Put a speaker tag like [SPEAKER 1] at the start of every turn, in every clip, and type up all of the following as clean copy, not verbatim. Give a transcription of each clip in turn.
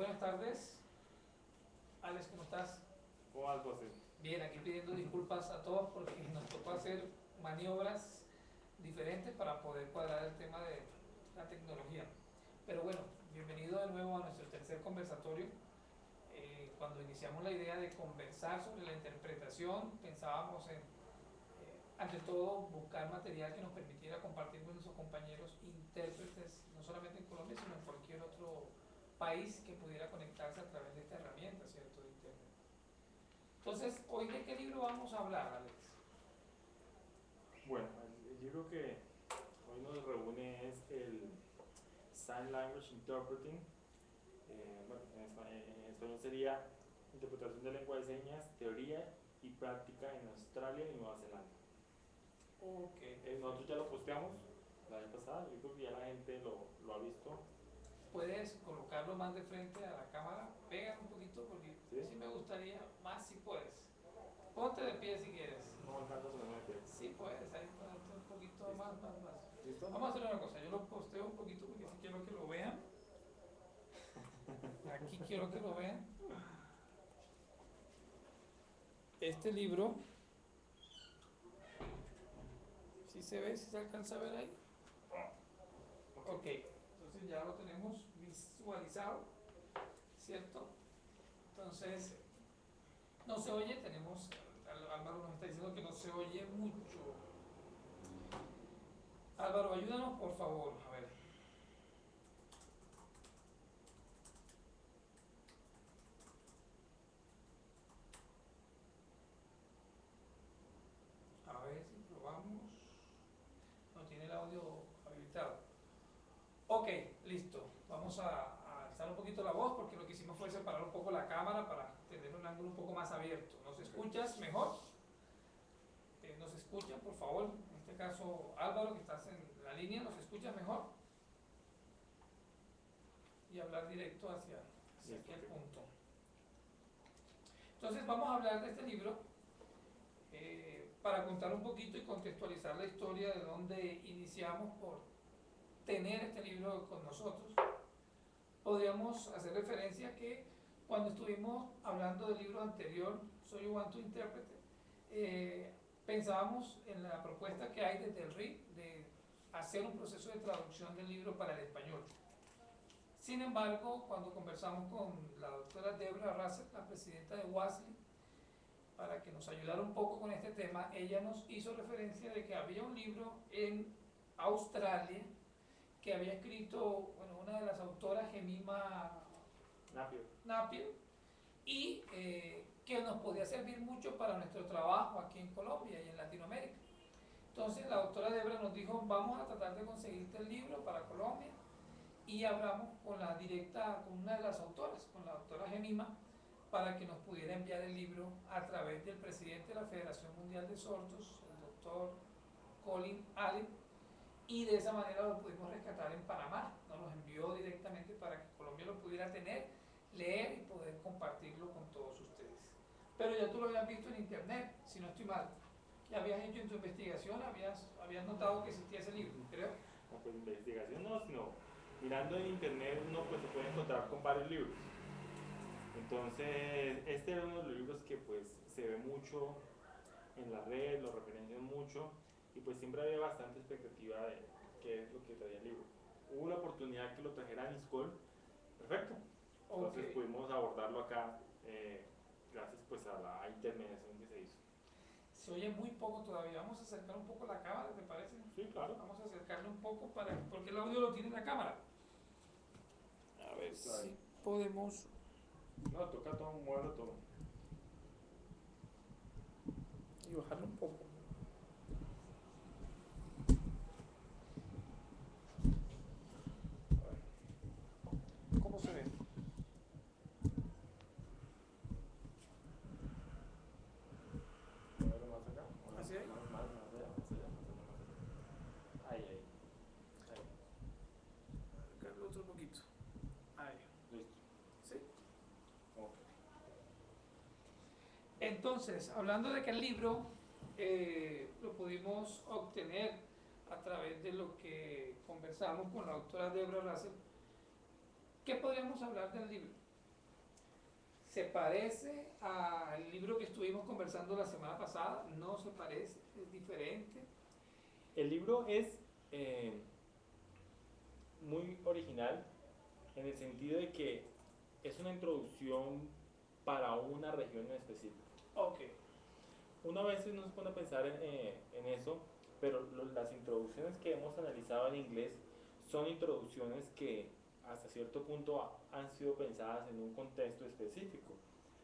[SPEAKER 1] Buenas tardes. Alex, ¿cómo estás?
[SPEAKER 2] ¿Cómo vas, José?
[SPEAKER 1] Bien, aquí pidiendo disculpas a todos porque nos tocó hacer maniobras diferentes para poder cuadrar el tema de la tecnología. Pero bueno, bienvenido de nuevo a nuestro tercer conversatorio. Cuando iniciamos la idea de conversar sobre la interpretación, pensábamos en, ante todo, buscar material que nos permitiera compartir con nuestros compañeros intérpretes, no solamente en Colombia, sino en cualquier otro país que pudiera conectarse a través de esta herramienta, ¿cierto?, de Internet. Entonces, ¿hoy de qué libro vamos a hablar, Alex?
[SPEAKER 2] Bueno, el libro que hoy nos reúne es el Sign Language Interpreting. Bueno, en español sería Interpretación de lengua de señas, teoría y práctica en Australia y Nueva Zelanda.
[SPEAKER 1] Ok,
[SPEAKER 2] Nosotros ya lo posteamos la vez pasada, yo creo que ya la gente lo ha visto.
[SPEAKER 1] puedes colocarlo más de frente a la cámara, pega un poquito porque
[SPEAKER 2] ¿Sí?
[SPEAKER 1] sí me gustaría más si puedes. Ponte de pie si quieres.
[SPEAKER 2] No alcanza a ponerme de pie.
[SPEAKER 1] Sí puedes, ahí ponerte un poquito
[SPEAKER 2] ¿Listo?
[SPEAKER 1] más.
[SPEAKER 2] ¿Listo?
[SPEAKER 1] Vamos a hacer una cosa, yo lo posteo un poquito porque sí quiero que lo vean. Aquí quiero que lo vean. Este libro, ¿sí se ve? ¿Sí se alcanza a ver ahí? Ok, entonces ya lo tenemos visualizado, ¿cierto? Entonces, no se oye, tenemos, Álvaro nos está diciendo que no se oye mucho. Álvaro, ayúdanos por favor, a ver. A ver si probamos. No tiene el audio habilitado. Ok, listo. Vamos a alzar un poquito la voz porque lo que hicimos fue separar un poco la cámara para tener un ángulo un poco más abierto. ¿Nos escuchas mejor? ¿Nos escuchan, por favor? En este caso, Álvaro, que estás en la línea, ¿nos escuchas mejor? Y hablar directo hacia
[SPEAKER 2] Listo,
[SPEAKER 1] aquel
[SPEAKER 2] ok.
[SPEAKER 1] punto. Entonces vamos a hablar de este libro para contar un poquito y contextualizar la historia de dónde iniciamos por tener este libro con nosotros. Podríamos hacer referencia a que cuando estuvimos hablando del libro anterior, So You Want to Interpret, pensábamos en la propuesta que hay desde el RIC de hacer un proceso de traducción del libro para el español. Sin embargo, cuando conversamos con la doctora Debra Russell, la presidenta de WASL, para que nos ayudara un poco con este tema, ella nos hizo referencia de que había un libro en Australia que había escrito, bueno, una de las autoras, Jemima
[SPEAKER 2] Napio.
[SPEAKER 1] Napier, y que nos podía servir mucho para nuestro trabajo aquí en Colombia y en Latinoamérica. Entonces la doctora Debra nos dijo, vamos a tratar de conseguirte el libro para Colombia, y hablamos con la directa, con una de las autoras, con la doctora Gemima, para que nos pudiera enviar el libro a través del presidente de la Federación Mundial de Sordos, el doctor Colin Allen, y de esa manera lo pudimos rescatar en Panamá. Nos lo envió directamente para que Colombia lo pudiera tener, leer y poder compartirlo con todos ustedes. Pero ya tú lo habías visto en internet, si no estoy mal. Ya habías hecho en tu investigación, habías notado que existía ese libro, creo.
[SPEAKER 2] No, pues investigación no, sino mirando en internet uno pues se puede encontrar con varios libros. Entonces, este era uno de los libros que pues se ve mucho en la red, lo referencian mucho y pues siempre había bastante expectativa de qué es lo que traía el libro. Hubo la oportunidad que lo trajera a Niscol, perfecto.
[SPEAKER 1] Ok.
[SPEAKER 2] Entonces pudimos abordarlo acá gracias pues a la intermediación que se hizo.
[SPEAKER 1] Se oye muy poco todavía. Vamos a acercar un poco la cámara, ¿te parece?
[SPEAKER 2] Sí, claro.
[SPEAKER 1] Vamos a acercarle un poco porque el audio lo tiene la cámara. A ver
[SPEAKER 2] Listo, ahí.
[SPEAKER 1] si podemos.
[SPEAKER 2] No, toca todo, moverlo todo.
[SPEAKER 1] Y bajarlo un poco. A ver. ¿Cómo se ve?
[SPEAKER 2] Moverlo más acá.
[SPEAKER 1] ¿Así ahí?
[SPEAKER 2] Más allá, más allá, más allá, más allá. Ahí.
[SPEAKER 1] Acercarlo otro poquito. Ahí.
[SPEAKER 2] Listo.
[SPEAKER 1] ¿Sí?
[SPEAKER 2] Ok.
[SPEAKER 1] Entonces, hablando de que el libro lo pudimos obtener a través de lo que conversamos con la doctora Debra Russell, ¿qué podríamos hablar del libro? ¿Se parece al libro que estuvimos conversando la semana pasada? ¿No se parece? ¿Es diferente?
[SPEAKER 2] El libro es muy original en el sentido de que es una introducción para una región en específico.
[SPEAKER 1] Ok.
[SPEAKER 2] Una vez no se pone a pensar en eso, pero las introducciones que hemos analizado en inglés son introducciones que hasta cierto punto han sido pensadas en un contexto específico.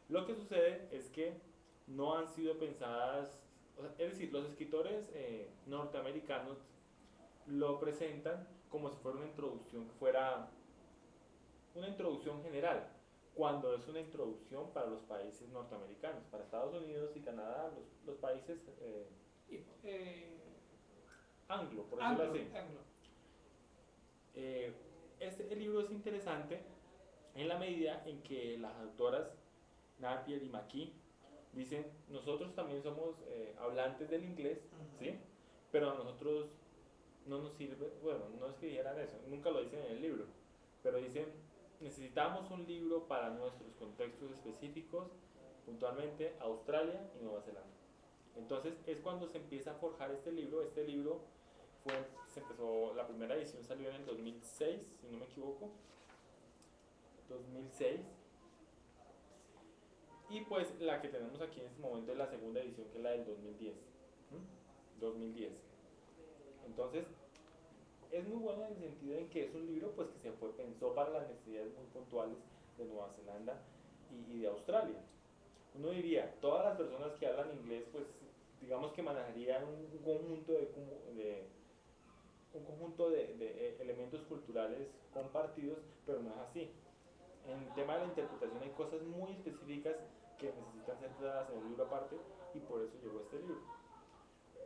[SPEAKER 2] Lo que sucede es que no han sido pensadas, o sea, es decir, los escritores norteamericanos lo presentan como si fuera una introducción que fuera una introducción general, cuando es una introducción para los países norteamericanos, para Estados Unidos y Canadá, los países
[SPEAKER 1] Y,
[SPEAKER 2] anglo, por decirlo
[SPEAKER 1] anglo,
[SPEAKER 2] así.
[SPEAKER 1] anglo.
[SPEAKER 2] El libro es interesante en la medida en que las autoras Napier y McKee dicen, nosotros también somos hablantes del inglés, ¿sí? Pero a nosotros no nos sirve, bueno, no es que dijeran eso, nunca lo dicen en el libro, pero dicen, necesitamos un libro para nuestros contextos específicos, puntualmente Australia y Nueva Zelanda. Entonces es cuando se empieza a forjar este libro. Este libro se empezó, la primera edición salió en el 2006, si no me equivoco, 2006. Y pues la que tenemos aquí en este momento es la segunda edición, que es la del 2010. 2010. Entonces, es muy bueno en el sentido en que es un libro pues, que pensó para las necesidades muy puntuales de Nueva Zelanda y de Australia. Uno diría, todas las personas que hablan inglés, pues digamos que manejarían un conjunto de elementos culturales compartidos, pero no es así. En el tema de la interpretación hay cosas muy específicas que necesitan ser tratadas en un libro aparte y por eso llegó este libro.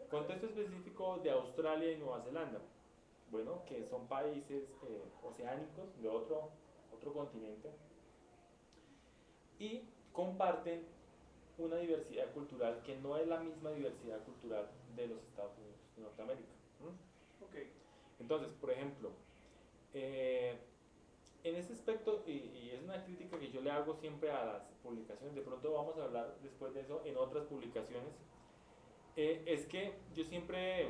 [SPEAKER 2] Contexto específico de Australia y Nueva Zelanda. Bueno, que son países oceánicos de otro continente y comparten una diversidad cultural que no es la misma diversidad cultural de los Estados Unidos de Norteamérica.
[SPEAKER 1] Okay.
[SPEAKER 2] Entonces, por ejemplo, en ese aspecto, y es una crítica que yo le hago siempre a las publicaciones, de pronto vamos a hablar después de eso en otras publicaciones, es que yo siempre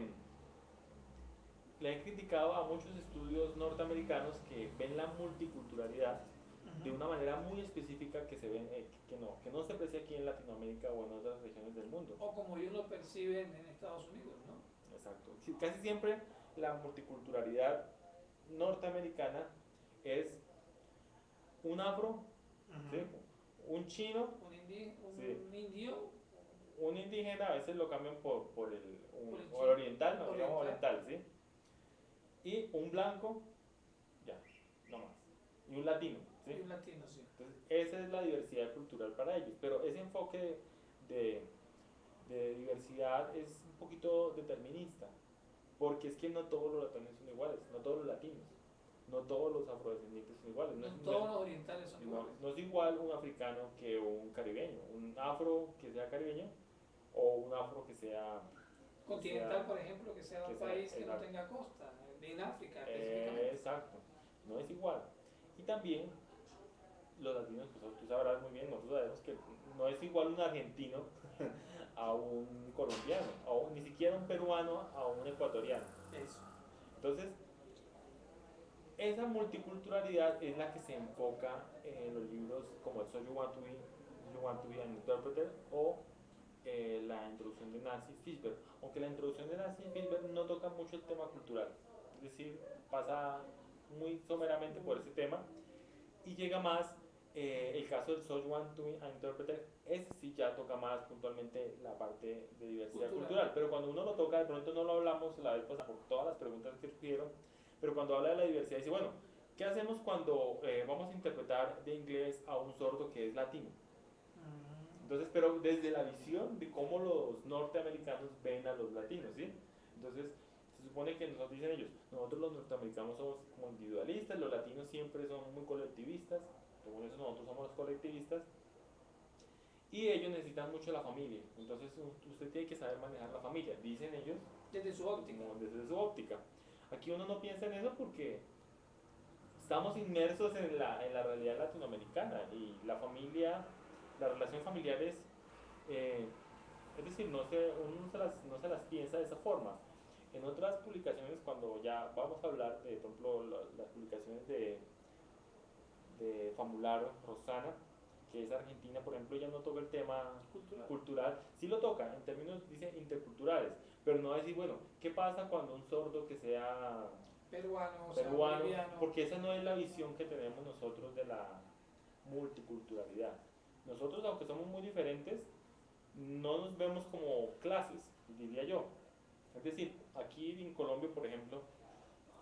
[SPEAKER 2] le he criticado a muchos estudios norteamericanos que ven la multiculturalidad de una manera muy específica que se ven, que no se aprecia aquí en Latinoamérica o en otras regiones del mundo.
[SPEAKER 1] O como ellos lo perciben en Estados Unidos, ¿no?
[SPEAKER 2] Exacto. Sí, casi siempre la multiculturalidad norteamericana es un afro, ¿sí? Un chino,
[SPEAKER 1] Indio,
[SPEAKER 2] un indígena, a veces lo cambian por el oriental, no, digamos oriental, ¿sí? Y un blanco, ya, no más. Y un latino, ¿sí?
[SPEAKER 1] Y un latino, sí.
[SPEAKER 2] Entonces, esa es la diversidad cultural para ellos. Pero ese enfoque de diversidad es un poquito determinista, porque es que no todos los latinos son iguales, no todos los latinos, no todos los afrodescendientes son iguales.
[SPEAKER 1] No todos los orientales son iguales.
[SPEAKER 2] No es igual un africano que un caribeño, un afro que sea caribeño o un afro que sea
[SPEAKER 1] continental, por ejemplo, que sea un país que no tenga costa, en África específicamente.
[SPEAKER 2] Exacto, no es igual. Y también los latinos, pues tú sabrás muy bien, nosotros sabemos que no es igual un argentino a un colombiano, o ni siquiera un peruano a un ecuatoriano.
[SPEAKER 1] Eso.
[SPEAKER 2] Entonces, esa multiculturalidad es la que se enfoca en los libros como el So You Want to Be an Interpreter o la introducción de Nancy Fishberg, aunque la introducción de Nancy Fishberg no toca mucho el tema cultural, es decir, pasa muy someramente por ese tema y llega más el caso del So You Want to Be an Interpreter, ese sí ya toca más puntualmente la parte de diversidad cultural, pero cuando uno lo toca, de pronto no lo hablamos la vez pasada por todas las preguntas que surgieron, pero cuando habla de la diversidad dice, bueno, ¿qué hacemos cuando vamos a interpretar de inglés a un sordo que es latino? Entonces, pero desde la visión de cómo los norteamericanos ven a los latinos, ¿sí? Entonces, se supone que nos dicen ellos, nosotros los norteamericanos somos como individualistas, los latinos siempre son muy colectivistas, según eso nosotros somos los colectivistas, y ellos necesitan mucho la familia, entonces usted tiene que saber manejar la familia, dicen ellos.
[SPEAKER 1] Desde su óptica.
[SPEAKER 2] Desde su óptica. Aquí uno no piensa en eso porque estamos inmersos en la realidad latinoamericana y la familia la relación familiar es decir, uno no se las piensa de esa forma. En otras publicaciones, cuando ya vamos a hablar de, por ejemplo, las publicaciones de Famularo, Rosana, que es argentina, por ejemplo, ella no toca el tema cultural, sí lo toca en términos, dice, interculturales, pero no decir, bueno, ¿qué pasa cuando un sordo que sea
[SPEAKER 1] peruano, o sea,
[SPEAKER 2] peruano?
[SPEAKER 1] boliviano.
[SPEAKER 2] Porque esa no es la visión que tenemos nosotros de la multiculturalidad. Nosotros, aunque somos muy diferentes, no nos vemos como clases, diría yo. Es decir, aquí en Colombia, por ejemplo,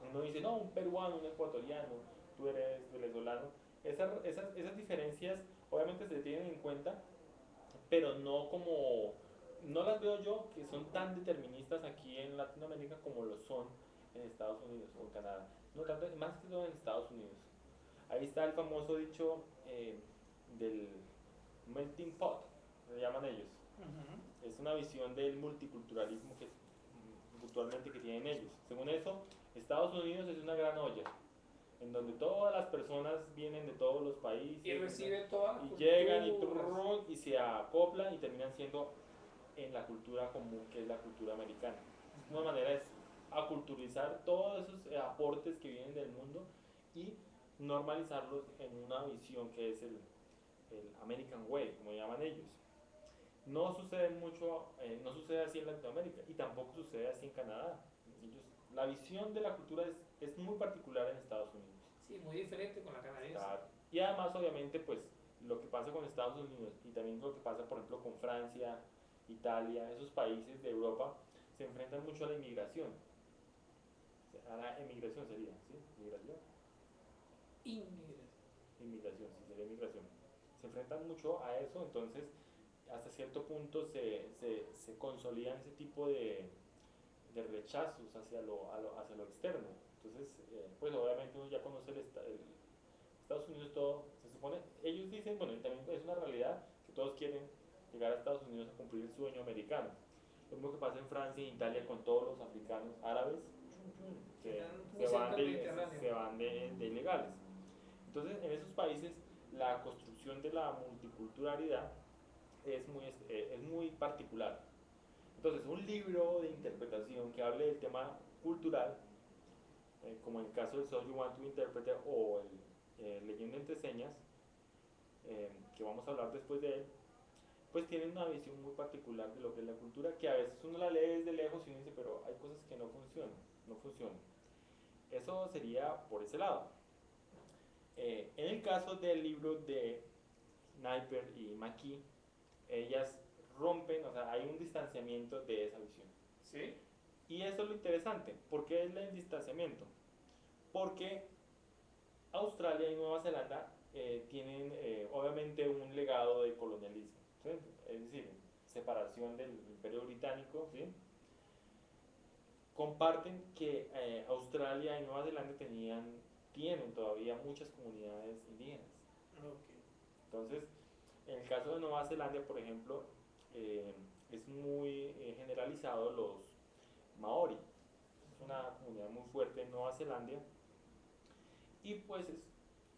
[SPEAKER 2] uno dice, no, un peruano, un ecuatoriano, tú eres venezolano. Esas diferencias obviamente se tienen en cuenta, pero no como, no las veo yo que son tan deterministas aquí en Latinoamérica como lo son en Estados Unidos o en Canadá. No tanto, más que todo en Estados Unidos. Ahí está el famoso dicho del melting pot, le llaman ellos. Es una visión del multiculturalismo que culturalmente que tienen ellos. Según eso, Estados Unidos es una gran olla en donde todas las personas vienen de todos los países
[SPEAKER 1] y reciben todas las
[SPEAKER 2] y llegan
[SPEAKER 1] culturas.
[SPEAKER 2] y se acoplan y terminan siendo en la cultura común que es la cultura americana. Una manera es aculturizar todos esos aportes que vienen del mundo y normalizarlos en una visión que es el American Way, como llaman ellos. No sucede mucho, no sucede así en Latinoamérica y tampoco sucede así en Canadá. La visión de la cultura es muy particular en Estados Unidos.
[SPEAKER 1] Sí, muy diferente con la canadiense.
[SPEAKER 2] Claro. Y además, obviamente, pues lo que pasa con Estados Unidos y también lo que pasa, por ejemplo, con Francia, Italia, esos países de Europa, se enfrentan mucho a la inmigración. A la emigración sería, ¿sí? ¿Migración? Inmigración, sí, sería migración. Se enfrentan mucho a eso, entonces hasta cierto punto se consolidan ese tipo de rechazos hacia lo externo. Entonces, pues obviamente uno ya conoce el Estados Unidos, todo, se supone, ellos dicen, bueno, y también es una realidad que todos quieren llegar a Estados Unidos a cumplir el sueño americano. Lo mismo que pasa en Francia y en Italia con todos los africanos árabes que se van de ilegales. Entonces, en esos países, la construcción de la multiculturalidad es muy particular. Entonces, un libro de interpretación que hable del tema cultural, como en el caso del So You Want to Interpret o el Leyendo entre Señas, que vamos a hablar después de él, pues tienen una visión muy particular de lo que es la cultura, que a veces uno la lee desde lejos y uno dice, pero hay cosas que no funcionan, no funcionan. Eso sería por ese lado. En el caso del libro de Naiper y McKee, ellas rompen, o sea, hay un distanciamiento de esa visión.
[SPEAKER 1] ¿Sí?
[SPEAKER 2] Y eso es lo interesante. ¿Por qué es el distanciamiento? Porque Australia y Nueva Zelanda tienen obviamente un legado de colonialismo, ¿sí? Es decir, separación del Imperio Británico, ¿sí? Comparten que Australia y Nueva Zelanda tienen todavía muchas comunidades indígenas.
[SPEAKER 1] Okay.
[SPEAKER 2] Entonces, en el caso de Nueva Zelanda, por ejemplo, es muy generalizado los maori. Es una comunidad muy fuerte en Nueva Zelanda y pues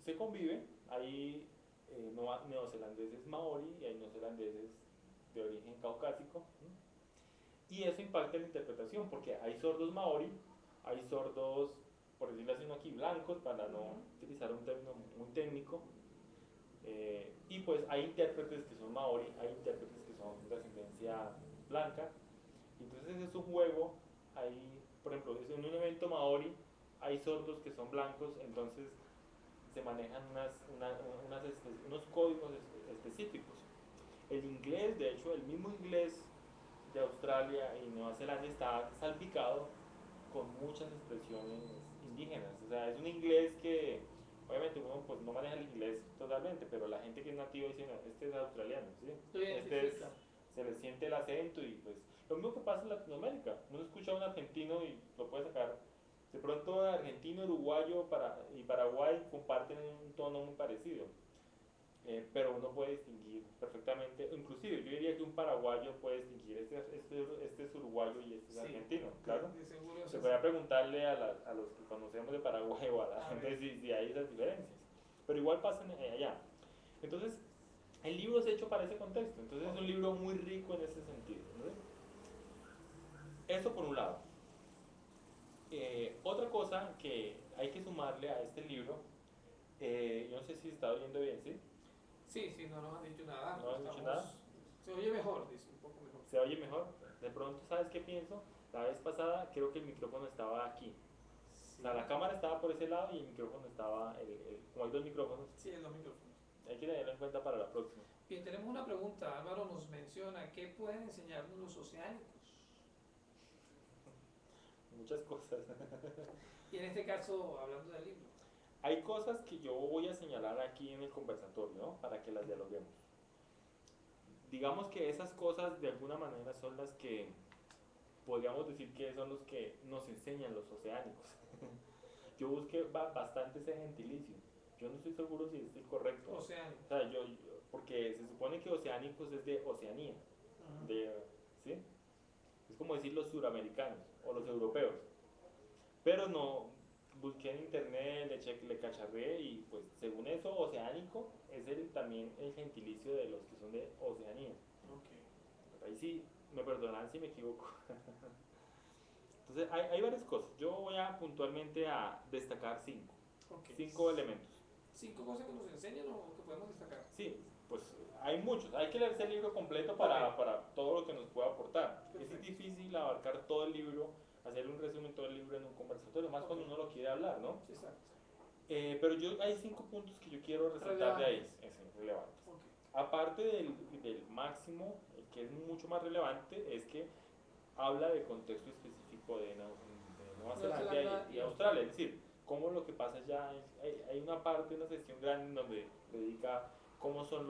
[SPEAKER 2] se convive. Hay neozelandeses maori y hay neozelandeses de origen caucásico. Y eso impacta en la interpretación porque hay sordos maori, hay sordos, por decirlo así, no aquí, blancos, para no utilizar un término muy técnico. Y pues hay intérpretes que son maori, hay intérpretes que son de ascendencia blanca. Entonces es un juego, hay, por ejemplo, en un evento maori hay sordos que son blancos, entonces se manejan unos códigos específicos. El inglés, de hecho, el mismo inglés de Australia y Nueva Zelanda está salpicado con muchas expresiones indígenas. O sea, es un inglés que obviamente uno pues no maneja el inglés totalmente, pero la gente que es nativa dice, no, este es australiano, ¿sí? Se le siente el acento y pues lo mismo que pasa en Latinoamérica. Uno escucha a un argentino y lo puede sacar. De pronto argentino, uruguayo y Paraguay comparten un tono muy parecido. Pero uno puede distinguir perfectamente, inclusive yo diría que un paraguayo puede distinguir este es uruguayo y este es argentino, claro. Se puede preguntarle a los que conocemos de Paraguay o a la gente si hay esas diferencias, pero igual pasan allá. Entonces, el libro es hecho para ese contexto, entonces es un libro muy rico en ese sentido, ¿no? Eso por un lado. Otra cosa que hay que sumarle a este libro, yo no sé si se está oyendo bien, ¿sí?
[SPEAKER 1] Sí, sí, no nos han dicho nada.
[SPEAKER 2] ¿No han dicho nada?
[SPEAKER 1] Se oye mejor, dice, un poco mejor.
[SPEAKER 2] ¿Se oye mejor? De pronto, ¿sabes qué pienso? La vez pasada creo que el micrófono estaba aquí. O
[SPEAKER 1] Sí,
[SPEAKER 2] sea, la cámara estaba por ese lado y el micrófono estaba, como hay dos micrófonos,
[SPEAKER 1] sí, en los micrófonos.
[SPEAKER 2] hay que tenerlo en cuenta para la próxima.
[SPEAKER 1] Bien, tenemos una pregunta. Álvaro nos menciona, ¿qué pueden enseñarnos los oceánicos?
[SPEAKER 2] Muchas cosas.
[SPEAKER 1] Y en este caso, hablando del libro.
[SPEAKER 2] Hay cosas que yo voy a señalar aquí en el conversatorio, ¿no? Para que las dialoguemos. Digamos que esas cosas de alguna manera son las que podríamos decir que son los que nos enseñan los oceánicos. Yo busqué bastante ese gentilicio. Yo no estoy seguro si es el correcto.
[SPEAKER 1] Oceánicos.
[SPEAKER 2] O sea, porque se supone que oceánicos es de Oceanía. De, ¿sí? Es como decir los suramericanos o los europeos. Pero no, busqué en internet, le cacharré y pues según eso, oceánico es también el gentilicio de los que son de Oceanía.
[SPEAKER 1] Ok.
[SPEAKER 2] Ahí sí, me perdonarán si me equivoco. Entonces, hay varias cosas. Yo voy a puntualmente a destacar
[SPEAKER 1] Ok.
[SPEAKER 2] cinco elementos.
[SPEAKER 1] 5 cosas que nos enseñan o que podemos destacar.
[SPEAKER 2] Sí, pues hay muchos. Hay que leerse el libro completo
[SPEAKER 1] Ok.
[SPEAKER 2] para todo lo que nos pueda aportar.
[SPEAKER 1] Perfecto.
[SPEAKER 2] Es difícil abarcar todo el libro, hacer un resumen de todo el libro en un conversatorio, más
[SPEAKER 1] Ok.
[SPEAKER 2] cuando uno lo quiere hablar, ¿no?
[SPEAKER 1] Sí, exacto.
[SPEAKER 2] Pero hay 5 puntos que yo quiero resaltar de ahí, relevantes.
[SPEAKER 1] Ok.
[SPEAKER 2] Aparte del máximo, el que es mucho más relevante, es que habla de contexto específico de Nueva Zelanda y Australia, es decir, cómo lo que pasa ya, hay una parte, una sección grande en donde dedica cómo son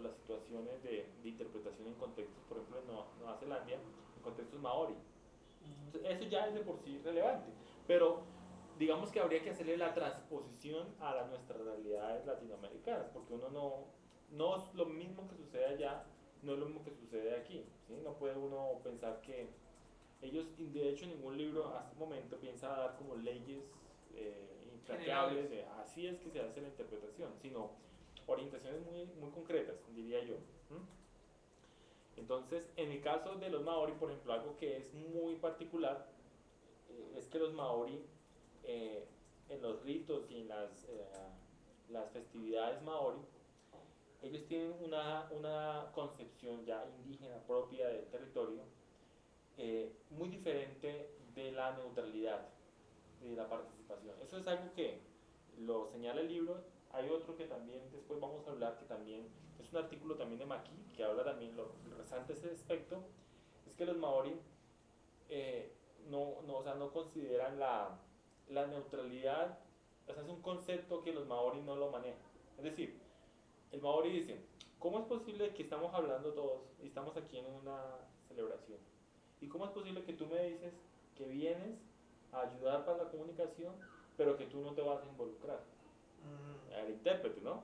[SPEAKER 2] las situaciones de interpretación en contextos, por ejemplo en Nueva Zelanda, en contextos maori. Entonces, eso ya es de por sí relevante, pero digamos que habría que hacerle la transposición a nuestras realidades latinoamericanas, porque uno no es lo mismo que sucede allá, no es lo mismo que sucede aquí, ¿sí? No puede uno pensar que ellos, de hecho, ningún libro hasta el momento piensa dar como leyes infranqueables de así es que se hace la interpretación, sino orientaciones muy, muy concretas, diría yo. Entonces, en el caso de los maori, por ejemplo, algo que es muy particular es que los maori, eh, en los ritos y en las festividades maori, ellos tienen una concepción ya indígena propia del territorio, muy diferente de la neutralidad, de la participación. Eso es algo que lo señala el libro. Hay otro que también después vamos a hablar, que también es un artículo también de Maki, que habla también, lo resalta ese aspecto, es que los maori o sea, no consideran la neutralidad, o sea, es un concepto que los maori no lo manejan. Es decir, el maori dice, ¿cómo es posible que estamos hablando todos y estamos aquí en una celebración? ¿Y cómo es posible que tú me dices que vienes a ayudar para la comunicación, pero que tú no te vas a involucrar? El intérprete, ¿no?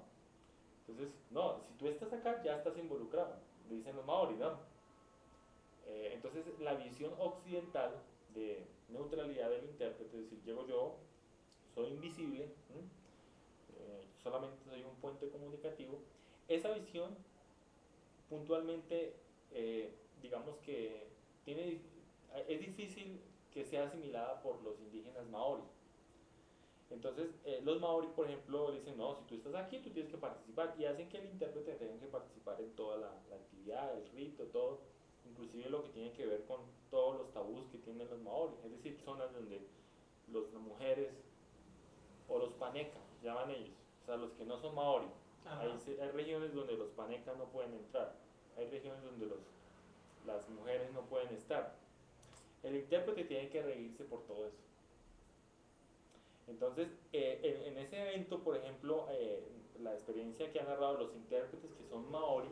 [SPEAKER 2] Entonces, no, si tú estás acá, ya estás involucrado, dicen los maori, ¿no? Entonces, la visión occidental de neutralidad del intérprete, es decir, llego yo, soy invisible, solamente soy un puente comunicativo, esa visión puntualmente, digamos que es difícil que sea asimilada por los indígenas maori. Entonces, los maori, por ejemplo, dicen, no, si tú estás aquí, tú tienes que participar, y hacen que el intérprete tenga que participar en toda la actividad, el rito, todo, inclusive lo que tiene que ver con todos los tabús que tienen los maori, es decir, zonas donde las mujeres, o los paneca, llaman ellos, o sea, los que no son maori, hay regiones donde los paneca no pueden entrar, hay regiones donde las mujeres no pueden estar. El intérprete tiene que regirse por todo eso. Entonces, en ese evento, por ejemplo, la experiencia que han narrado los intérpretes que son maori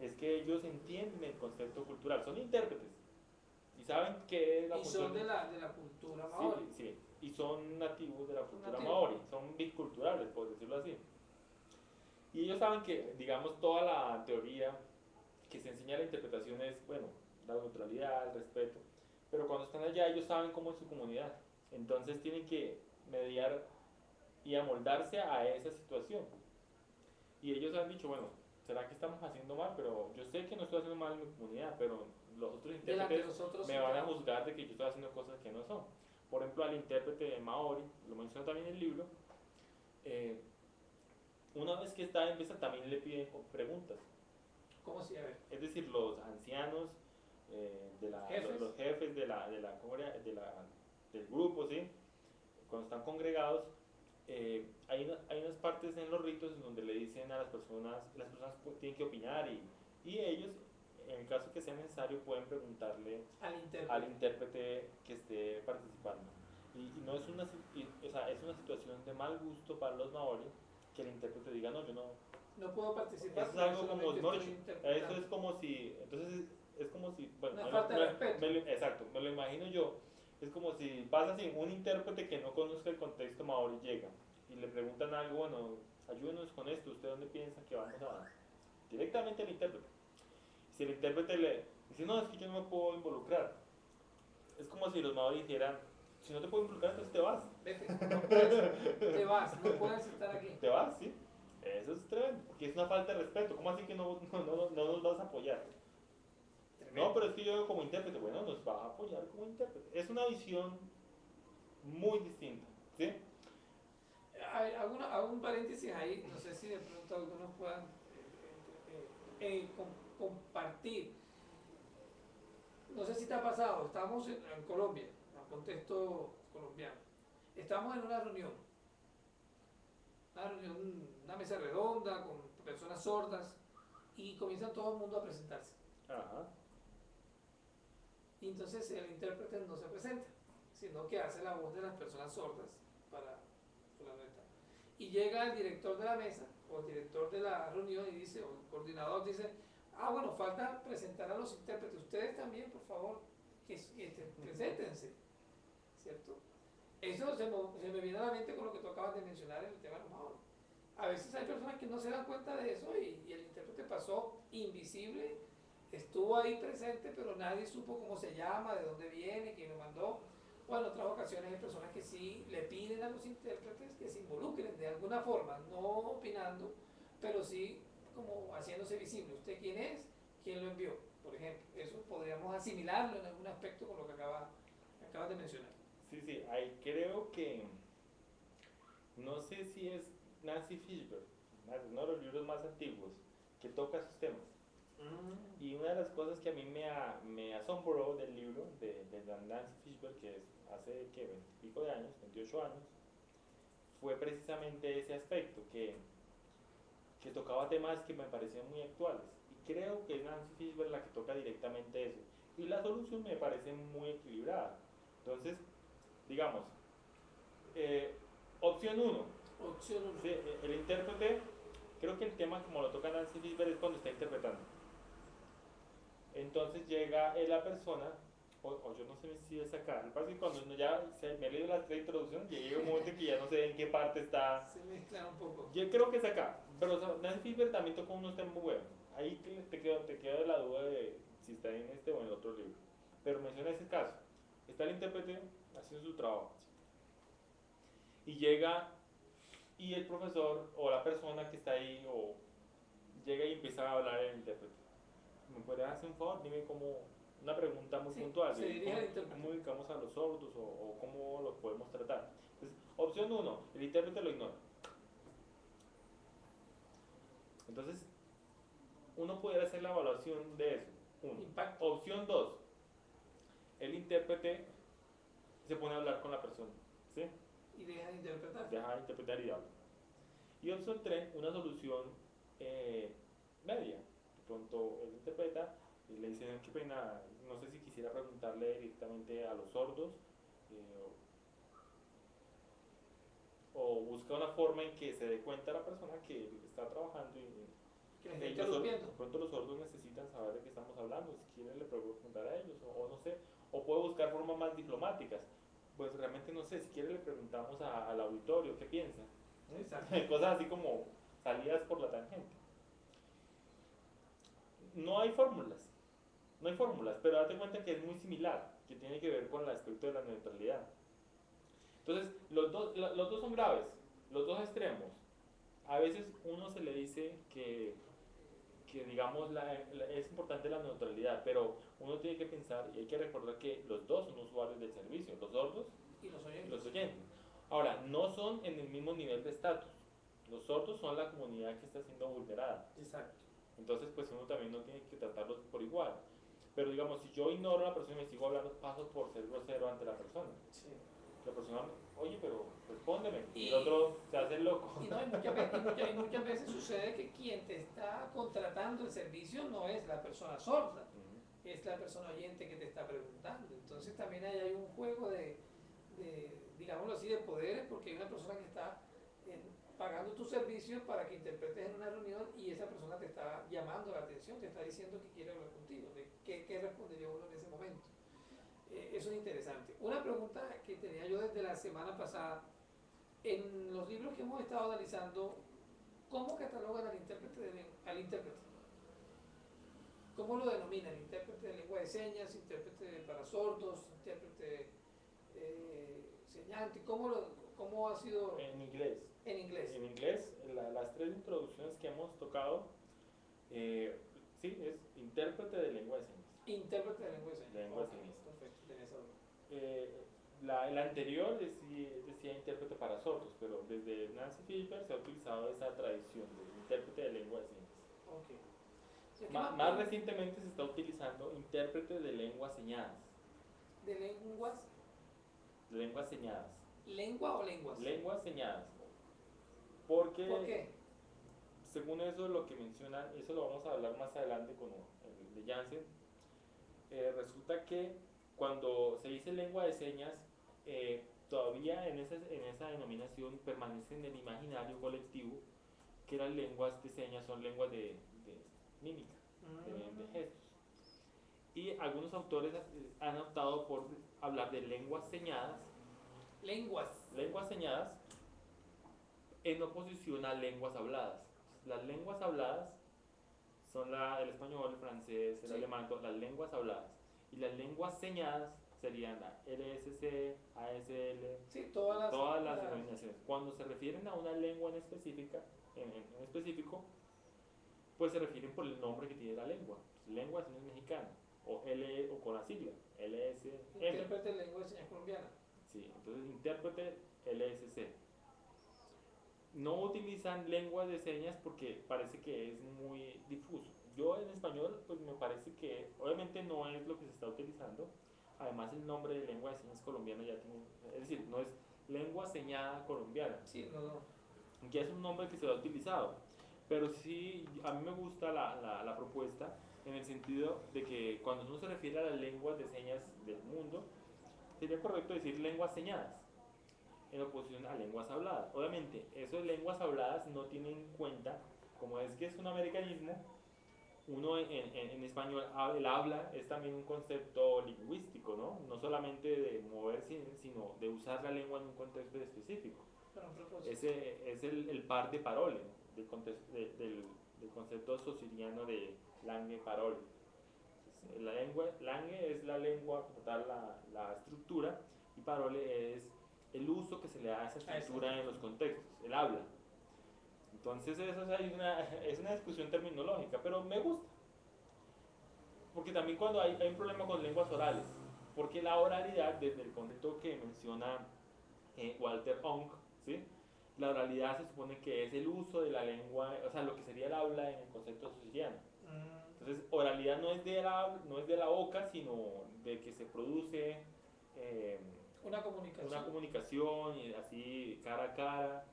[SPEAKER 2] es que ellos entienden el concepto cultural, son intérpretes y saben qué es la
[SPEAKER 1] cultura. Y son de la cultura maori.
[SPEAKER 2] Sí, sí, y son nativos de la cultura maori, son biculturales, por decirlo así. Y ellos saben que, digamos, toda la teoría que se enseña la interpretación es, bueno, la neutralidad, el respeto, pero cuando están allá ellos saben cómo es su comunidad, entonces tienen que mediar y amoldarse a esa situación. Y ellos han dicho, bueno, o ¿será que estamos haciendo mal? Pero yo sé que no estoy haciendo mal en mi comunidad, pero los otros
[SPEAKER 1] Delante de
[SPEAKER 2] intérpretes
[SPEAKER 1] nosotros,
[SPEAKER 2] me van a juzgar de que yo estoy haciendo cosas que no son. Por ejemplo, al intérprete de Maori, lo menciono también en el libro, eh, una vez que está en mesa también le piden preguntas.
[SPEAKER 1] ¿cómo si? A ver,
[SPEAKER 2] Es decir, los ancianos,
[SPEAKER 1] jefes,
[SPEAKER 2] los jefes del grupo, ¿sí? Cuando están congregados, hay unas partes en los ritos en donde le dicen a las personas tienen que opinar y ellos, en el caso que sea necesario, pueden preguntarle
[SPEAKER 1] al
[SPEAKER 2] al
[SPEAKER 1] intérprete.
[SPEAKER 2] intérprete que esté participando. Y no es o sea, es una situación de mal gusto para los maori que el intérprete diga, no, yo no.
[SPEAKER 1] No puedo
[SPEAKER 2] Eso
[SPEAKER 1] participar
[SPEAKER 2] es
[SPEAKER 1] porque
[SPEAKER 2] algo como,
[SPEAKER 1] solamente
[SPEAKER 2] no,
[SPEAKER 1] estoy
[SPEAKER 2] eso es
[SPEAKER 1] interpretando.
[SPEAKER 2] como si, entonces es como si, bueno,
[SPEAKER 1] Una falta de respeto.
[SPEAKER 2] exacto, me lo imagino yo, es como si pasa así, un intérprete que no conozca el contexto maori llega y le preguntan algo, bueno, ayúdenos con esto, ¿usted dónde piensa que vamos a...? Directamente al intérprete. Si el intérprete le dice, no, es que yo no me puedo involucrar, es como si los maori dijeran, si no te puedo involucrar, entonces te vas.
[SPEAKER 1] Vete, no puedes, te vas, no puedes estar aquí.
[SPEAKER 2] Te vas, ¿sí? Eso es tremendo, porque es una falta de respeto. ¿Cómo así que no nos vas a apoyar? No,
[SPEAKER 1] Tremendo.
[SPEAKER 2] pero es que yo como intérprete, bueno, nos va a apoyar como intérprete. Es una visión muy distinta, ¿sí?
[SPEAKER 1] A ver, hago un paréntesis ahí, no sé si de pronto algunos puedan compartir. No sé si te ha pasado, estamos en Colombia, en contexto colombiano. Estamos en una reunión, una mesa redonda con personas sordas y comienza todo el mundo a presentarse.
[SPEAKER 2] Ajá.
[SPEAKER 1] Y entonces el intérprete no se presenta, sino que hace la voz de las personas sordas para la neta. Y llega el director de la mesa o el director de la reunión y dice, o el coordinador dice, ah, bueno, falta presentar a los intérpretes. Ustedes también, por favor, preséntense, ¿cierto? Eso se me viene a la mente con lo que tú acabas de mencionar en el tema de los maoris. A veces hay personas que no se dan cuenta de eso y el intérprete pasó invisible, estuvo ahí presente, pero nadie supo cómo se llama, de dónde viene, quién lo mandó. O en otras ocasiones hay personas que sí le piden a los intérpretes que se involucren de alguna forma, no opinando, pero sí como haciéndose visible. ¿Usted quién es? ¿Quién lo envió? Por ejemplo, eso podríamos asimilarlo en algún aspecto con lo que acabas de mencionar.
[SPEAKER 2] Sí, sí, ahí creo que, no sé si es Nancy Fishburne, uno de los libros más antiguos, que toca esos temas. Y una de las cosas que a mí me asombró del libro de Nancy Fishburne, que es hace, ¿qué? 20 y pico de años, 28 años, fue precisamente ese aspecto, que tocaba temas que me parecían muy actuales. Y creo que es Nancy Fishburne la que toca directamente eso. Y la solución me parece muy equilibrada. Entonces, digamos, eh, opción uno,
[SPEAKER 1] Opción 1.
[SPEAKER 2] ¿sí? El intérprete, creo que el tema como lo toca Nancy Fishburne es cuando está interpretando. Entonces llega la persona, o yo no sé si es acá, el pasa es que cuando uno ya me he leído las tres introducciones, llega un momento que ya no sé en qué parte está.
[SPEAKER 1] Se mezcla un poco.
[SPEAKER 2] Yo creo que es acá, pero o sea, Nancy Fishburne también tocó unos temas muy buenos. Ahí te queda de la duda de si está en este o en el otro libro. Pero menciona ese caso. Está el intérprete haciendo su trabajo. Y llega y el profesor o la persona que está ahí o llega y empieza a hablar el intérprete. ¿Me podrías hacer un favor? Dime como una pregunta muy
[SPEAKER 1] Sí,
[SPEAKER 2] puntual.
[SPEAKER 1] se dirige al intérprete.
[SPEAKER 2] ¿Cómo ubicamos a los sordos o cómo los podemos tratar? Entonces, opción uno, el intérprete lo ignora. Entonces, uno pudiera hacer la evaluación de eso. Uno.
[SPEAKER 1] Impacto.
[SPEAKER 2] Opción 2, el intérprete se pone a hablar con la persona. ¿Sí?
[SPEAKER 1] Y deja de interpretar.
[SPEAKER 2] Deja de interpretar y habla. Y opción 3, una solución media. De pronto él interpreta y le dice, qué pena, no sé si quisiera preguntarle directamente a los sordos eh, o busca una forma en que se dé cuenta la persona que está trabajando y
[SPEAKER 1] Que le está
[SPEAKER 2] de
[SPEAKER 1] interrumpiendo.
[SPEAKER 2] pronto los sordos necesitan saber de qué estamos hablando, si quieren le puedo preguntar a ellos o no sé, o puede buscar formas más diplomáticas. Pues realmente no sé, si quiere le preguntamos al auditorio qué piensa.
[SPEAKER 1] Exacto.
[SPEAKER 2] Cosas así como salidas por la tangente. No hay fórmulas, no hay fórmulas, pero date cuenta que es muy similar, que tiene que ver con el aspecto de la neutralidad. Entonces, los dos son graves, los dos extremos. A veces uno se le dice que que digamos, es importante la neutralidad, pero uno tiene que pensar y hay que recordar que los dos son usuarios del servicio, los sordos
[SPEAKER 1] Y los
[SPEAKER 2] y
[SPEAKER 1] oyentes.
[SPEAKER 2] los oyentes. Ahora, no son en el mismo nivel de estatus. Los sordos son la comunidad que está siendo vulnerada.
[SPEAKER 1] Exacto.
[SPEAKER 2] Entonces, pues uno también no tiene que tratarlos por igual. Pero digamos, si yo ignoro a la persona y me sigo hablando, paso por ser grosero ante la persona.
[SPEAKER 1] Sí.
[SPEAKER 2] La persona, oye, pero respóndeme. Y el
[SPEAKER 1] Y,
[SPEAKER 2] otro se hace el loco.
[SPEAKER 1] y, no, y muchas veces sucede que quien te está contratando el servicio no es la persona sorda, es la persona oyente que te está preguntando. Entonces también hay un juego digámoslo así, de poderes, porque hay una persona que está pagando tus servicios para que interpretes en una reunión y esa persona te está llamando la atención, te está diciendo que quiere hablar contigo. ¿Qué respondería uno en ese momento? Eso es interesante. Una pregunta que tenía yo desde la semana pasada, en los libros que hemos estado analizando, ¿cómo catalogan al intérprete? ¿Cómo lo denominan? ¿Intérprete de lengua de señas, intérprete para sordos, intérprete señante? ¿Cómo ha sido
[SPEAKER 2] En inglés.
[SPEAKER 1] en inglés?
[SPEAKER 2] En inglés, las tres introducciones que hemos tocado, sí, es intérprete de lengua de señas.
[SPEAKER 1] Intérprete de lengua de señas.
[SPEAKER 2] Lengua de señas.
[SPEAKER 1] Perfecto, tenés algo.
[SPEAKER 2] El anterior decía intérprete para sordos, pero desde Nancy Philipper se ha utilizado esa tradición de intérprete de lengua de señas.
[SPEAKER 1] Okay.
[SPEAKER 2] Más recientemente se está utilizando intérprete de lenguas señadas.
[SPEAKER 1] ¿De lenguas?
[SPEAKER 2] De lenguas señadas.
[SPEAKER 1] ¿Lengua o lenguas?
[SPEAKER 2] Lenguas señadas. Porque,
[SPEAKER 1] ¿Por qué?
[SPEAKER 2] según eso, lo que mencionan, eso lo vamos a hablar más adelante con el de Janssen, resulta que cuando se dice lengua de señas, todavía en esa denominación permanece en el imaginario colectivo que las lenguas de señas son lenguas de mímica, de gestos. Y algunos autores han optado por hablar de lenguas señadas. Lenguas señadas en oposición a lenguas habladas. Las lenguas habladas son el español, el francés, el alemán, las lenguas habladas. Y las lenguas señadas serían la LSC, ASL,
[SPEAKER 1] sí, todas
[SPEAKER 2] las denominaciones. Cuando se refieren a una lengua en específico, pues se refieren por el nombre que tiene la lengua. Pues, lengua de señas mexicana, o con la sigla, LSM.
[SPEAKER 1] Intérprete de lengua de señas colombiana.
[SPEAKER 2] Sí, entonces intérprete LSC. No utilizan lenguas de señas porque parece que es muy difuso. Yo en español, pues me parece que obviamente no es lo que se está utilizando. Además el nombre de lengua de señas colombiana ya tiene, es decir, no es lengua señada colombiana.
[SPEAKER 1] Sí, no.
[SPEAKER 2] Ya es un nombre que se ha utilizado. Pero sí, a mí me gusta la propuesta en el sentido de que cuando uno se refiere a las lenguas de señas del mundo, sería correcto decir lenguas señadas en oposición a lenguas habladas. Obviamente, eso de lenguas habladas no tiene en cuenta, como es que es un americanismo, uno en español, el habla es también un concepto lingüístico, ¿no? No solamente de moverse, sino de usar la lengua en un contexto específico. Ese es el par de parole, del concepto sociriano de langue parole. Langue es la lengua, como tal, la estructura, y parole es el uso que se le da a esa estructura en los contextos, el habla. Entonces eso es una discusión terminológica, pero me gusta. Porque también cuando hay un problema con lenguas orales, porque la oralidad, desde el concepto que menciona Walter Ong, ¿sí? La oralidad se supone que es el uso de la lengua, o sea, lo que sería el habla en el concepto socialiano. Entonces, oralidad no es de la boca, sino de que se produce
[SPEAKER 1] una
[SPEAKER 2] comunicación y así cara a cara,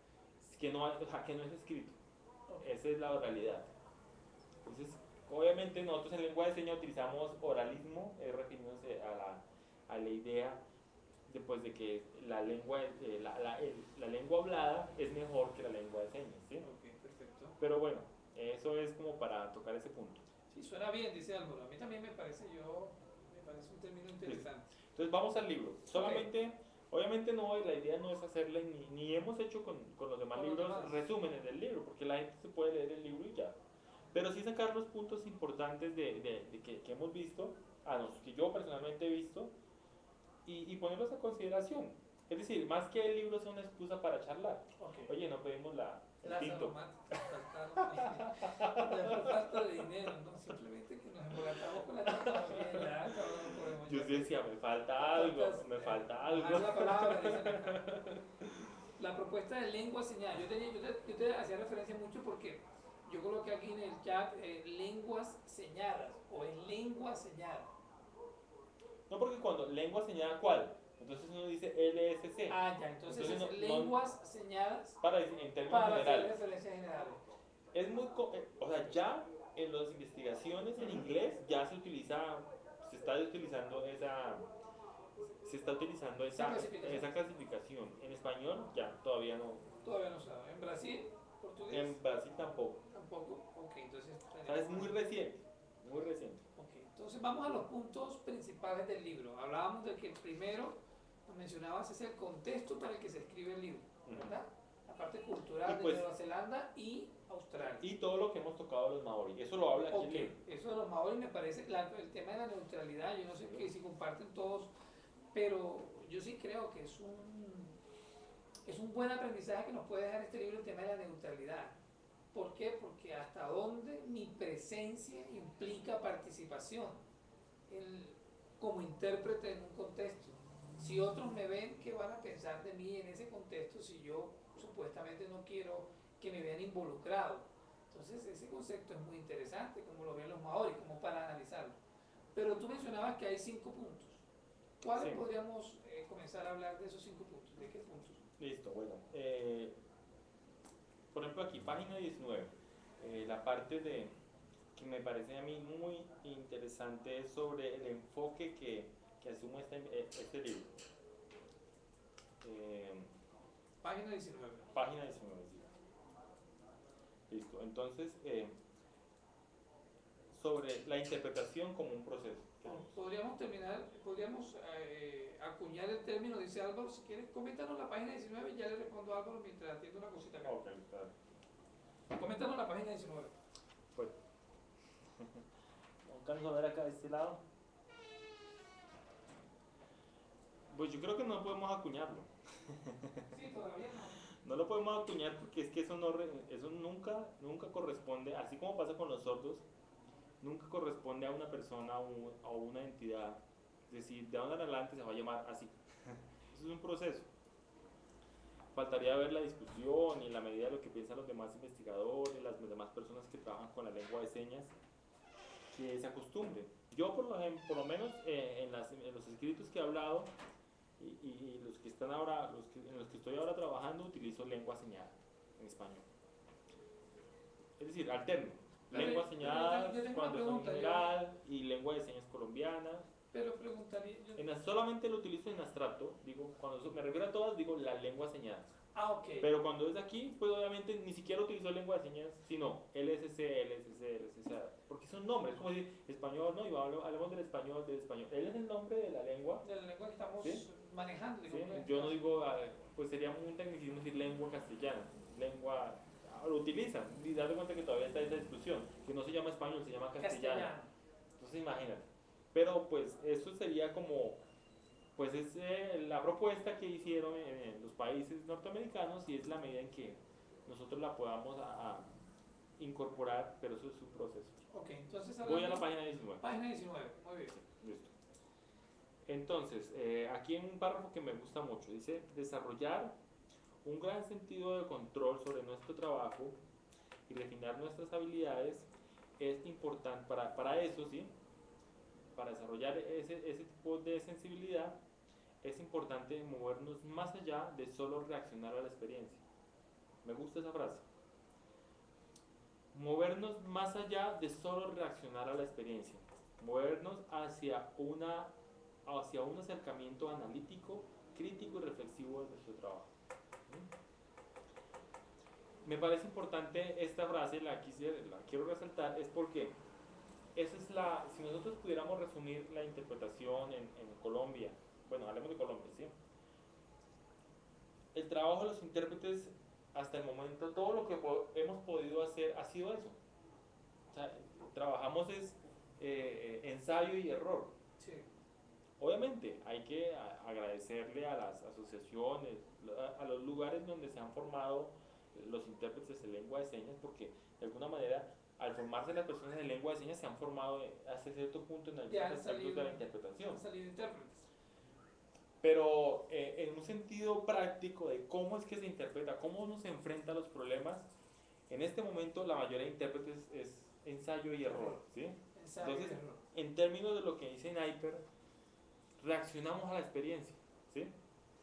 [SPEAKER 2] que no es escrito. Okay. Esa es la oralidad. Entonces, obviamente nosotros en lengua de señas utilizamos oralismo, refiriéndose a la idea de que la lengua hablada es mejor que la lengua de señas, ¿sí?
[SPEAKER 1] Ok, perfecto.
[SPEAKER 2] Pero bueno, eso es como para tocar ese punto.
[SPEAKER 1] Sí, suena bien, dice Álvaro. A mí también me parece un término interesante.
[SPEAKER 2] Entonces vamos al libro. Solamente, obviamente no, la idea no es hacerle, ni hemos hecho con los demás libros resúmenes del libro, porque la gente se puede leer el libro y ya. Pero sí sacar los puntos importantes que hemos visto, que yo personalmente he visto, y ponerlos a consideración. Es decir, más que el libro sea una excusa para charlar.
[SPEAKER 1] Ok.
[SPEAKER 2] Oye, no pedimos el
[SPEAKER 1] Las
[SPEAKER 2] tinto.
[SPEAKER 1] aromáticas faltaron. No fue falta de dinero, no, simplemente que nos embolatamos con la tecnología y ya, cabrón, no podemos
[SPEAKER 2] Yo
[SPEAKER 1] ya.
[SPEAKER 2] sí decía, me falta algo, me falta algo.
[SPEAKER 1] Bajar la palabra, dicen acá. La propuesta de lengua señal, yo te hacía referencia mucho porque yo coloqué aquí en el chat lenguas señadas o en lengua señada.
[SPEAKER 2] No, porque cuando lengua señala cuál, entonces uno dice LSC.
[SPEAKER 1] Ah, ya, entonces es
[SPEAKER 2] Entonces
[SPEAKER 1] lenguas señadas
[SPEAKER 2] para decir, en términos
[SPEAKER 1] para hacer
[SPEAKER 2] generales.
[SPEAKER 1] referencias generales.
[SPEAKER 2] Es muy, o sea, ya en las investigaciones en inglés ya se utiliza, se está utilizando
[SPEAKER 1] Esa clasificación.
[SPEAKER 2] esa clasificación. En español ya todavía no.
[SPEAKER 1] Todavía no sabe. ¿En Brasil? ¿Portugués?
[SPEAKER 2] En Brasil tampoco.
[SPEAKER 1] Tampoco. Ok, entonces.
[SPEAKER 2] O sea, es muy reciente, muy reciente.
[SPEAKER 1] Ok, entonces vamos a los puntos principales del libro. Hablábamos de que el primero, lo mencionabas, es el contexto para el que se escribe el libro, ¿verdad? La parte cultural
[SPEAKER 2] Y pues,
[SPEAKER 1] de Nueva Zelanda y Australia.
[SPEAKER 2] Y todo lo que hemos tocado de los maorí, eso lo habla aquí el libro.
[SPEAKER 1] Eso de los maorí me parece, el tema de la neutralidad, yo no sé si comparten todos, pero yo sí creo que es un buen aprendizaje que nos puede dejar este libro, el tema de la neutralidad. ¿Por qué? Porque hasta dónde mi presencia implica participación como intérprete en un contexto. Si otros me ven, ¿qué van a pensar de mí en ese contexto si yo supuestamente no quiero que me vean involucrado? Entonces ese concepto es muy interesante, como lo ven los maoris, como para analizarlo. Pero tú mencionabas que hay 5 puntos. ¿Cuáles podríamos comenzar a hablar de esos 5 puntos? ¿De qué puntos?
[SPEAKER 2] Listo, bueno. Por ejemplo, aquí, página 19, la parte que me parece a mí muy interesante es sobre el enfoque que asume este libro.
[SPEAKER 1] Página 19.
[SPEAKER 2] Página 19, sí. Listo, entonces, sobre la interpretación como un proceso.
[SPEAKER 1] Podríamos acuñar el término, dice Álvaro, si quieres, coméntanos la página 19 y ya le respondo a Álvaro mientras atiendo una cosita acá.
[SPEAKER 2] Ok, claro.
[SPEAKER 1] Coméntanos la página 19.
[SPEAKER 2] Pues, ¿no alcanzo a ver acá de este lado? Pues yo creo que no podemos acuñarlo.
[SPEAKER 1] Sí, todavía no.
[SPEAKER 2] No lo podemos acuñar porque es que eso nunca corresponde, así como pasa con los sordos, nunca corresponde a una persona o a una entidad. Es decir, de ahora en adelante se va a llamar así. Eso es un proceso. Faltaría ver la discusión y en la medida de lo que piensan los demás investigadores, las demás personas que trabajan con la lengua de señas, que se acostumbren. Yo por lo menos en los escritos que he hablado y los que están ahora, en los que estoy ahora trabajando, utilizo lengua señada en español. Es decir, alterno. Lengua señada cuando son general y lengua de señas colombiana.
[SPEAKER 1] Pero preguntaría
[SPEAKER 2] Solamente lo utilizo en abstracto, digo, cuando me refiero a todas, digo la lengua señada.
[SPEAKER 1] Ah, ok.
[SPEAKER 2] Pero cuando es aquí, pues obviamente ni siquiera utilizo lengua de señas, sino LSC, LSC, LSC, porque son nombres, como decir español, ¿no? Y hablemos del español, Él es el nombre de la lengua.
[SPEAKER 1] De la lengua que estamos manejando.
[SPEAKER 2] ¿Sí? Yo no digo, pues sería un tecnicismo decir lengua castellana, lengua, lo utilizan, y date cuenta que todavía está esa discusión, que no se llama español, se llama castellano. Entonces imagínate. Pero pues eso sería como, pues es la propuesta que hicieron en los países norteamericanos y es la medida en que nosotros la podamos incorporar, pero eso es un proceso.
[SPEAKER 1] Ok, entonces
[SPEAKER 2] voy a la página 19.
[SPEAKER 1] Página 19, muy bien.
[SPEAKER 2] Sí, listo. Entonces, aquí en un párrafo que me gusta mucho, dice, desarrollar un gran sentido de control sobre nuestro trabajo y refinar nuestras habilidades es importante para eso, ¿sí? Para desarrollar ese tipo de sensibilidad es importante movernos más allá de solo reaccionar a la experiencia. Me gusta esa frase. Movernos más allá de solo reaccionar a la experiencia. Movernos hacia un acercamiento analítico, crítico y reflexivo de nuestro trabajo. Me parece importante esta frase, la quiero resaltar, es porque esa es si nosotros pudiéramos resumir la interpretación en Colombia, bueno, hablemos de Colombia, ¿sí? El trabajo de los intérpretes hasta el momento, todo lo que hemos podido hacer ha sido eso. O sea, trabajamos ensayo y error.
[SPEAKER 1] Sí.
[SPEAKER 2] Obviamente hay que agradecerle a las asociaciones, a los lugares donde se han formado los intérpretes de lengua de señas, porque de alguna manera al formarse las personas de lengua de señas se han formado hasta cierto punto en
[SPEAKER 1] Ya
[SPEAKER 2] algunos aspectos de la interpretación.
[SPEAKER 1] han salido intérpretes.
[SPEAKER 2] Pero en un sentido práctico de cómo es que se interpreta, cómo uno se enfrenta a los problemas, en este momento la mayoría de intérpretes es ensayo y error, ¿sí?
[SPEAKER 1] Ensayo
[SPEAKER 2] Entonces,
[SPEAKER 1] y error.
[SPEAKER 2] en términos de lo que dice Naiper, reaccionamos a la experiencia, ¿sí?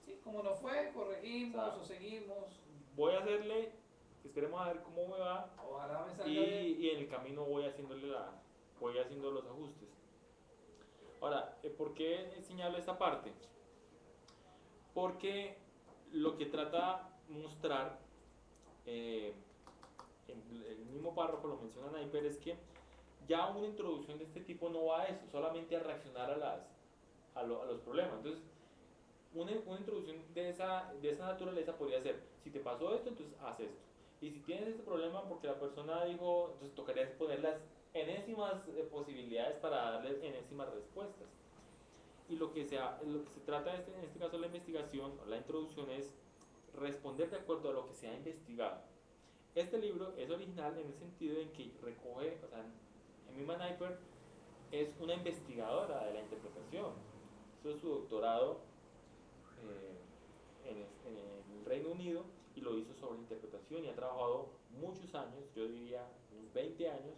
[SPEAKER 1] Sí, como nos fue, corregimos
[SPEAKER 2] O sea,
[SPEAKER 1] o seguimos.
[SPEAKER 2] Voy a hacerle, esperemos a ver cómo me va,
[SPEAKER 1] Ojalá me salga bien.
[SPEAKER 2] y en el camino voy voy haciendo los ajustes. Ahora, ¿por qué señalo esta parte? Porque lo que trata mostrar, en el mismo párrafo lo menciona Naiper, es que ya una introducción de este tipo no va a eso, solamente a reaccionar a los problemas. Entonces, una introducción de esa naturaleza podría ser, si te pasó esto, entonces haz esto. Y si tienes este problema porque la persona dijo, entonces tocaría exponer las enésimas posibilidades para darle enésimas respuestas. Y lo que se trata en este caso de la investigación, o la introducción, es responder de acuerdo a lo que se ha investigado. Este libro es original en el sentido en que recoge, o sea, Emma Naiper es una investigadora de la interpretación. Hizo su doctorado en el Reino Unido y lo hizo sobre interpretación y ha trabajado muchos años, yo diría unos 20 años,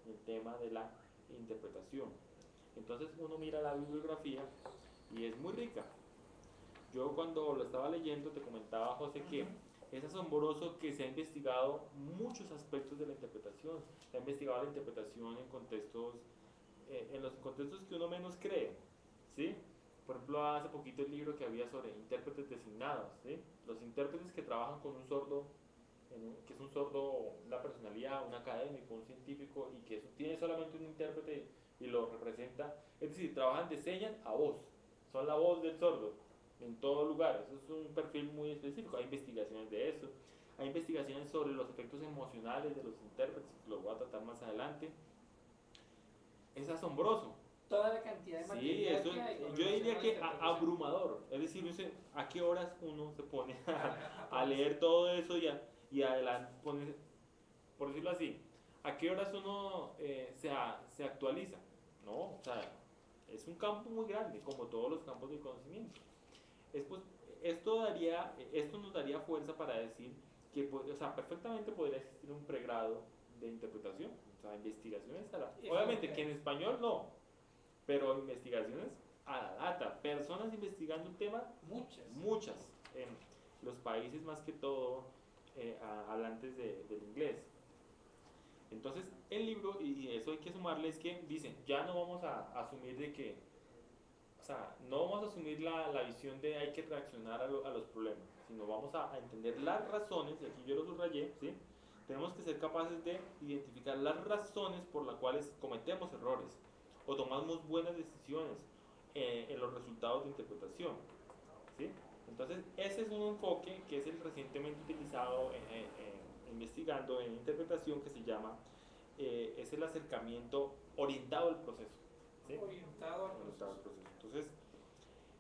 [SPEAKER 2] en el tema de la interpretación. Entonces uno mira la bibliografía y es muy rica. Yo cuando lo estaba leyendo te comentaba, José, que es asombroso que se ha investigado muchos aspectos de la interpretación. Se ha investigado la interpretación en contextos, en los contextos que uno menos cree, ¿sí? Por ejemplo, hace poquito el libro que había sobre intérpretes designados, ¿sí? Los intérpretes que trabajan con un sordo, que es un sordo, una personalidad, un académico, un científico, y que tiene solamente un intérprete y lo representa. Es decir, trabajan de señas a voz, son la voz del sordo en todo lugar. Eso es un perfil muy específico. Hay investigaciones de eso. Hay investigaciones sobre los efectos emocionales de los intérpretes, que lo voy a tratar más adelante. Es asombroso.
[SPEAKER 1] Toda la cantidad de
[SPEAKER 2] Sí,
[SPEAKER 1] material
[SPEAKER 2] eso
[SPEAKER 1] que hay con
[SPEAKER 2] yo
[SPEAKER 1] relación
[SPEAKER 2] diría
[SPEAKER 1] a la
[SPEAKER 2] que
[SPEAKER 1] interpretación.
[SPEAKER 2] abrumador. Es decir, no sé a qué horas uno se pone a
[SPEAKER 1] Pues,
[SPEAKER 2] leer todo eso y adelante, por decirlo así, a qué horas uno se actualiza, ¿no? O sea, es un campo muy grande, como todos los campos de conocimiento. Es, pues, esto nos daría fuerza para decir que, o sea, perfectamente podría existir un pregrado de interpretación, o sea, investigaciones obviamente que en español no, pero investigaciones a la data, personas investigando un tema, muchas, en los países más que todo hablantes del inglés. Entonces, el libro, y eso hay que sumarle, es que dicen, ya no vamos a asumir de que, o sea, no vamos a asumir la visión de hay que reaccionar a los problemas, sino vamos a entender las razones, y aquí yo lo subrayé, ¿sí? Tenemos que ser capaces de identificar las razones por las cuales cometemos errores o tomamos buenas decisiones en los resultados de interpretación, ¿sí? Entonces, ese es un enfoque que es el recientemente utilizado investigando en interpretación, que se llama, es el acercamiento orientado al proceso, ¿sí?
[SPEAKER 1] Orientado al
[SPEAKER 2] Orientado al
[SPEAKER 1] proceso.
[SPEAKER 2] proceso. Entonces,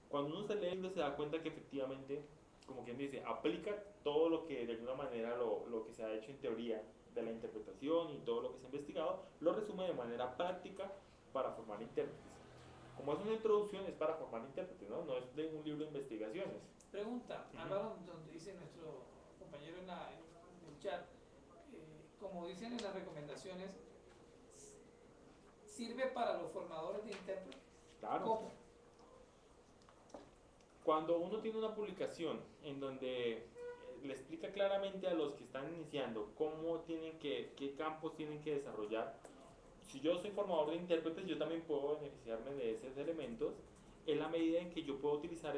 [SPEAKER 2] cuando uno se lee el libro se da cuenta que efectivamente, como quien dice, aplica todo lo que de alguna manera lo que se ha hecho en teoría de la interpretación y todo lo que se ha investigado, lo resume de manera práctica para formar intérpretes. Como es una introducción, es para formar intérpretes, ¿no? No es de un libro de investigaciones.
[SPEAKER 1] Pregunta, hablaron donde dice nuestro compañero en el chat, como dicen en las recomendaciones, ¿sirve para los formadores de intérpretes?
[SPEAKER 2] Claro.
[SPEAKER 1] ¿Cómo?
[SPEAKER 2] Cuando uno tiene una publicación en donde le explica claramente a los que están iniciando cómo tienen qué campos tienen que desarrollar, si yo soy formador de intérpretes, yo también puedo beneficiarme de esos elementos en la medida en que yo puedo utilizar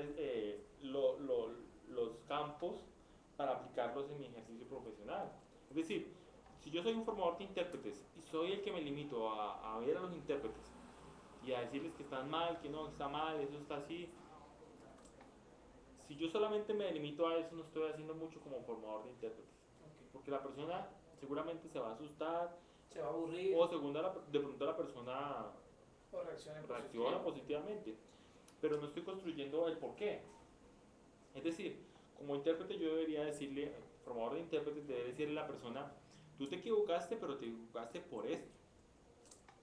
[SPEAKER 2] los campos para aplicarlos en mi ejercicio profesional. Es decir, si yo soy un formador de intérpretes y soy el que me limito a ver a los intérpretes y a decirles que están mal, que no, que está mal, eso está así, si yo solamente me limito a eso, no estoy haciendo mucho como formador de intérpretes.
[SPEAKER 1] Okay.
[SPEAKER 2] Porque la persona seguramente se va a asustar,
[SPEAKER 1] se va a aburrir,
[SPEAKER 2] o de pronto la persona
[SPEAKER 1] o reacciona
[SPEAKER 2] reacciona positivamente. pero no estoy construyendo el por qué. Es decir, como intérprete yo debería decirle, formador de intérpretes, debería decirle a la persona, tú te equivocaste, pero te equivocaste por esto.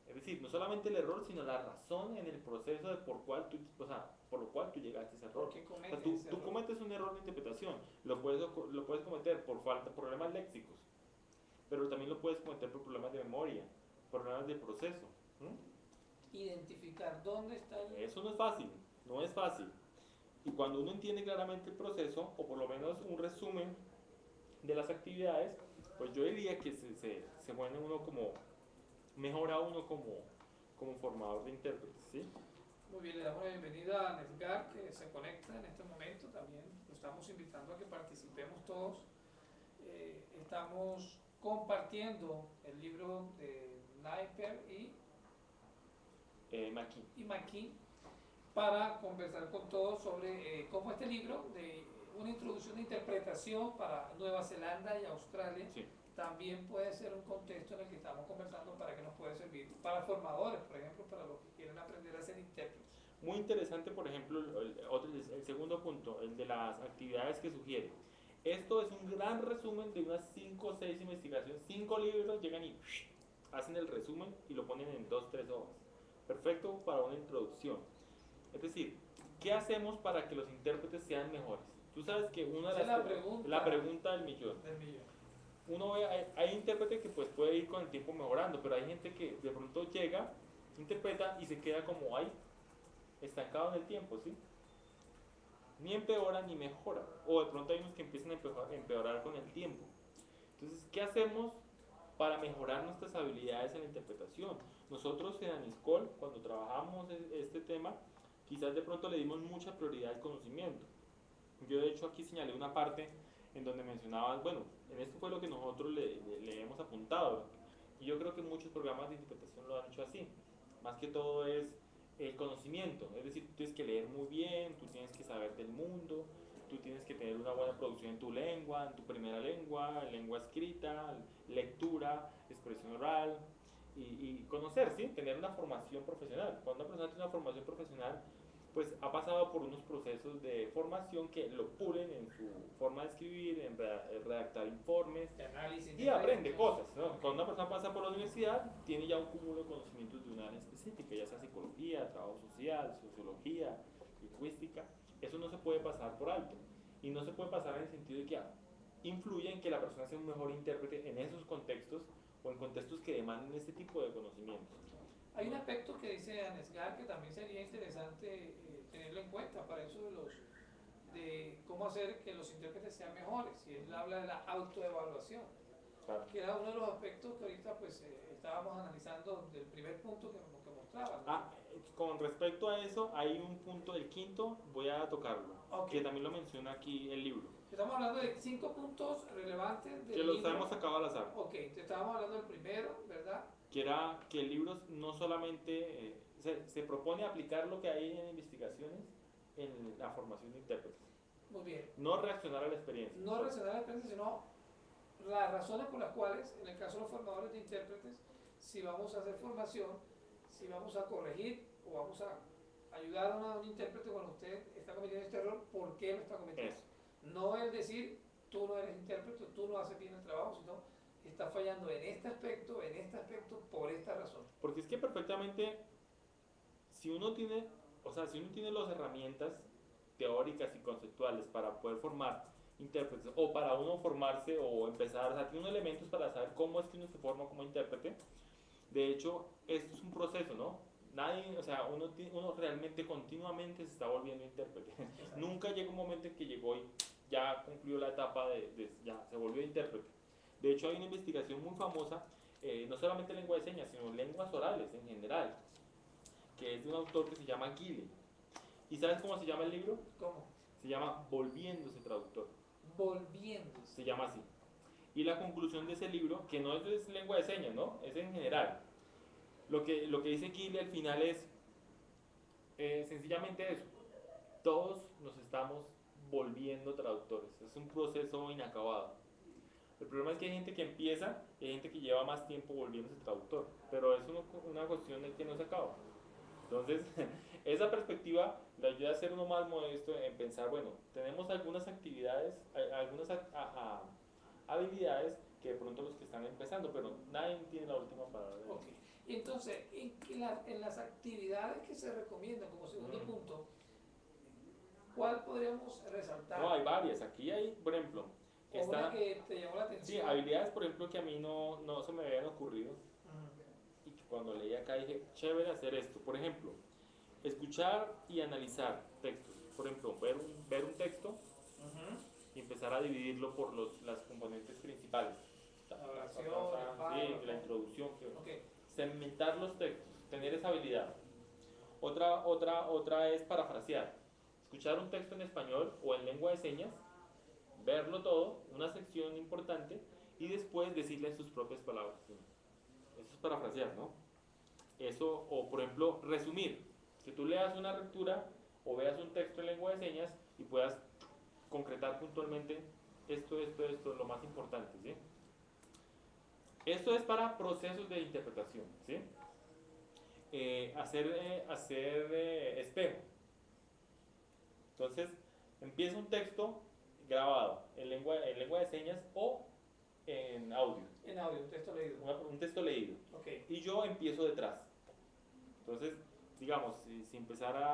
[SPEAKER 2] Es decir, no solamente el error, sino la razón en el proceso de por lo cual tú llegaste a ese error. O sea, tú cometes un error de interpretación, lo puedes cometer por problemas léxicos, pero también lo puedes cometer por problemas de memoria, problemas de proceso.
[SPEAKER 1] Identificar dónde está
[SPEAKER 2] Eso no es fácil, no es fácil. Y cuando uno entiende claramente el proceso, o por lo menos un resumen de las actividades, pues yo diría que se pone uno como, mejora uno como formador de intérpretes, ¿sí?
[SPEAKER 1] Muy bien, le damos la bienvenida a Nedgar, que se conecta en este momento. También lo estamos invitando a que participemos todos. Estamos compartiendo el libro de Naiper y McKee para conversar con todos sobre cómo este libro de una introducción de interpretación para Nueva Zelanda y Australia
[SPEAKER 2] Sí.
[SPEAKER 1] también puede ser un contexto en el que estamos conversando para que nos puede servir para formadores, por ejemplo, para los que quieren aprender a ser intérpretes.
[SPEAKER 2] Muy interesante, por ejemplo, el segundo punto, el de las actividades que sugiere. Esto es un gran resumen de unas 5 o 6 investigaciones, 5 libros, llegan y hacen el resumen y lo ponen en 2 o 3 hojas. Perfecto para una introducción. Es decir, ¿qué hacemos para que los intérpretes sean mejores? Tú sabes que una de las la pregunta del millón. Uno ve, hay intérpretes que pues puede ir con el tiempo mejorando, pero hay gente que de pronto llega, interpreta y se queda como ahí, estancado en el tiempo, ¿sí? Ni empeora ni mejora. O de pronto hay unos que empiezan a empeorar con el tiempo. Entonces, ¿qué hacemos para mejorar nuestras habilidades en la interpretación? Nosotros en Aniscol, cuando trabajamos este tema, quizás de pronto le dimos mucha prioridad al conocimiento. Yo de hecho aquí señalé una parte en donde mencionabas, bueno, en esto fue lo que nosotros le hemos apuntado. Y yo creo que muchos programas de interpretación lo han hecho así. Más que todo es el conocimiento, es decir, tú tienes que leer muy bien, tú tienes que saber del mundo, tú tienes que tener una buena producción en tu lengua, en tu primera lengua, lengua escrita, lectura, expresión oral y conocer, ¿sí? Tener una formación profesional. Cuando una persona tiene una formación profesional, pues ha pasado por unos procesos de formación que lo pulen en su forma de escribir, en redactar informes y aprende cosas, ¿no? Cuando una persona pasa por la universidad, tiene ya un cúmulo de conocimientos de una área específica, ya sea psicología, trabajo social, sociología, lingüística. Eso no se puede pasar por alto y no se puede pasar en el sentido de que influye en que la persona sea un mejor intérprete en esos contextos o en contextos que demanden este tipo de conocimientos.
[SPEAKER 1] Hay un aspecto que dice Anesgar que también sería interesante tenerlo en cuenta para eso de cómo hacer que los intérpretes sean mejores, y él habla de la autoevaluación, claro, que era uno de los aspectos que ahorita pues estábamos analizando del primer punto que mostraba, ¿no?
[SPEAKER 2] Con respecto a eso hay un punto del quinto, voy a tocarlo, okay, que también lo menciona aquí el libro.
[SPEAKER 1] Estamos hablando de 5 puntos relevantes del
[SPEAKER 2] que los
[SPEAKER 1] libro.
[SPEAKER 2] hemos sacado al azar.
[SPEAKER 1] Ok, estábamos hablando del primero, ¿verdad?
[SPEAKER 2] Que era que el libro no solamente se propone aplicar lo que hay en investigaciones en la formación de intérpretes.
[SPEAKER 1] Muy bien.
[SPEAKER 2] No reaccionar a la experiencia.
[SPEAKER 1] No reaccionar a la experiencia, sino las razones por las cuales, en el caso de los formadores de intérpretes, si vamos a hacer formación, si vamos a corregir o vamos a ayudar a un intérprete cuando usted está cometiendo este error, ¿por qué lo está cometiendo? Eso. No es decir, tú no eres intérprete, tú no haces bien el trabajo, sino está fallando en este aspecto, por esta razón.
[SPEAKER 2] Porque es que perfectamente, si uno tiene las herramientas teóricas y conceptuales para poder formar intérpretes, o para uno formarse o empezar, o sea, tiene unos elementos para saber cómo es que uno se forma como intérprete. De hecho, esto es un proceso, ¿no? Nadie, o sea, uno realmente continuamente se está volviendo intérprete. Nunca llega un momento en que llegó y ya cumplió la etapa ya se volvió intérprete. De hecho, hay una investigación muy famosa, no solamente lengua de señas, sino lenguas orales en general, que es de un autor que se llama Gile. ¿Y sabes cómo se llama el libro?
[SPEAKER 1] ¿Cómo?
[SPEAKER 2] Se llama Volviéndose traductor.
[SPEAKER 1] Volviéndose.
[SPEAKER 2] Se llama así. Y la conclusión de ese libro, que no es lengua de señas, ¿no? Es en general. Lo que dice Gile al final es sencillamente eso. Todos nos estamos volviendo traductores. Es un proceso inacabado. El problema es que hay gente que empieza y hay gente que lleva más tiempo volviéndose traductor. Pero es una cuestión de que no se acaba. Entonces, esa perspectiva le ayuda a ser uno más modesto en pensar, bueno, tenemos algunas actividades, algunas habilidades que de pronto los que están empezando, pero nadie tiene la última palabra de
[SPEAKER 1] Ok.
[SPEAKER 2] eso.
[SPEAKER 1] Y entonces, en las actividades que se recomiendan como segundo punto, ¿cuál podríamos resaltar?
[SPEAKER 2] No, hay varias. Aquí hay, por ejemplo,
[SPEAKER 1] O una
[SPEAKER 2] está,
[SPEAKER 1] que te llamó la
[SPEAKER 2] sí,
[SPEAKER 1] atención.
[SPEAKER 2] habilidades, por ejemplo, que a mí no se me habían ocurrido y que cuando leí acá dije, chévere hacer esto. Por ejemplo, escuchar y analizar textos. Por ejemplo, ver un texto
[SPEAKER 1] Ujú.
[SPEAKER 2] y empezar a dividirlo por las componentes principales.
[SPEAKER 1] La oración, el
[SPEAKER 2] Sí, la
[SPEAKER 1] párrafo.
[SPEAKER 2] introducción.
[SPEAKER 1] Ok.
[SPEAKER 2] Segmentar los textos, tener esa habilidad. Otra es parafrasear. Escuchar un texto en español o en lengua de señas, verlo todo, una sección importante, y después decirle en sus propias palabras. Eso es parafrasear, ¿no? Eso, o por ejemplo, resumir. Que tú leas una lectura o veas un texto en lengua de señas y puedas concretar puntualmente esto, lo más importante, ¿sí? Esto es para procesos de interpretación, ¿sí? Hacer espejo. Entonces, empieza un texto grabado en lengua de señas o en audio,
[SPEAKER 1] En audio, un texto leído.
[SPEAKER 2] un texto leído.
[SPEAKER 1] Ok.
[SPEAKER 2] Y yo empiezo detrás. Entonces, digamos, si empezar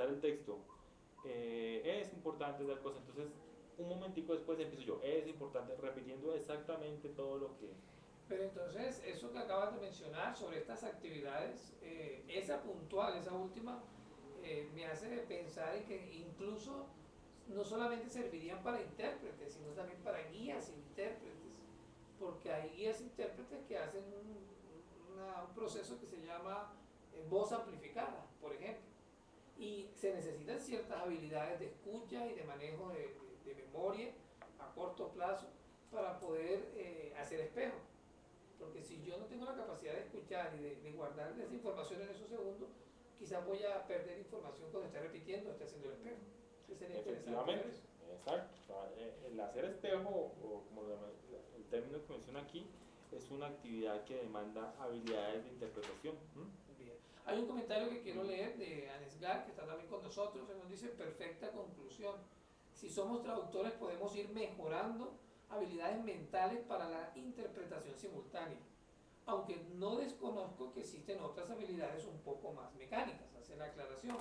[SPEAKER 2] el texto, es importante tal cosa, entonces un momentico después empiezo yo, es importante, repitiendo exactamente todo lo que...
[SPEAKER 1] Pero entonces, eso que acabas de mencionar sobre estas actividades, esa puntual, esa última, me hace pensar en que incluso no solamente servirían para intérpretes, sino también para guías e intérpretes, porque hay guías e intérpretes que hacen un proceso que se llama voz amplificada, por ejemplo, y se necesitan ciertas habilidades de escucha y de manejo de memoria a corto plazo para poder hacer espejo. Porque si yo no tengo la capacidad de escuchar y de guardar esa información en esos segundos, quizás voy a perder información cuando esté repitiendo, esté haciendo el espejo. Entonces sería interesante ver
[SPEAKER 2] Efectivamente,
[SPEAKER 1] eso.
[SPEAKER 2] exacto. O sea, el hacer espejo, o como el término que menciona aquí, es una actividad que demanda habilidades de interpretación.
[SPEAKER 1] Bien. Hay un comentario que quiero leer de Anesgar, que está también con nosotros, que nos dice perfecta conclusión. Si somos traductores podemos ir mejorando habilidades mentales para la interpretación simultánea, aunque no desconozco que existen otras habilidades un poco más mecánicas, hace la aclaración.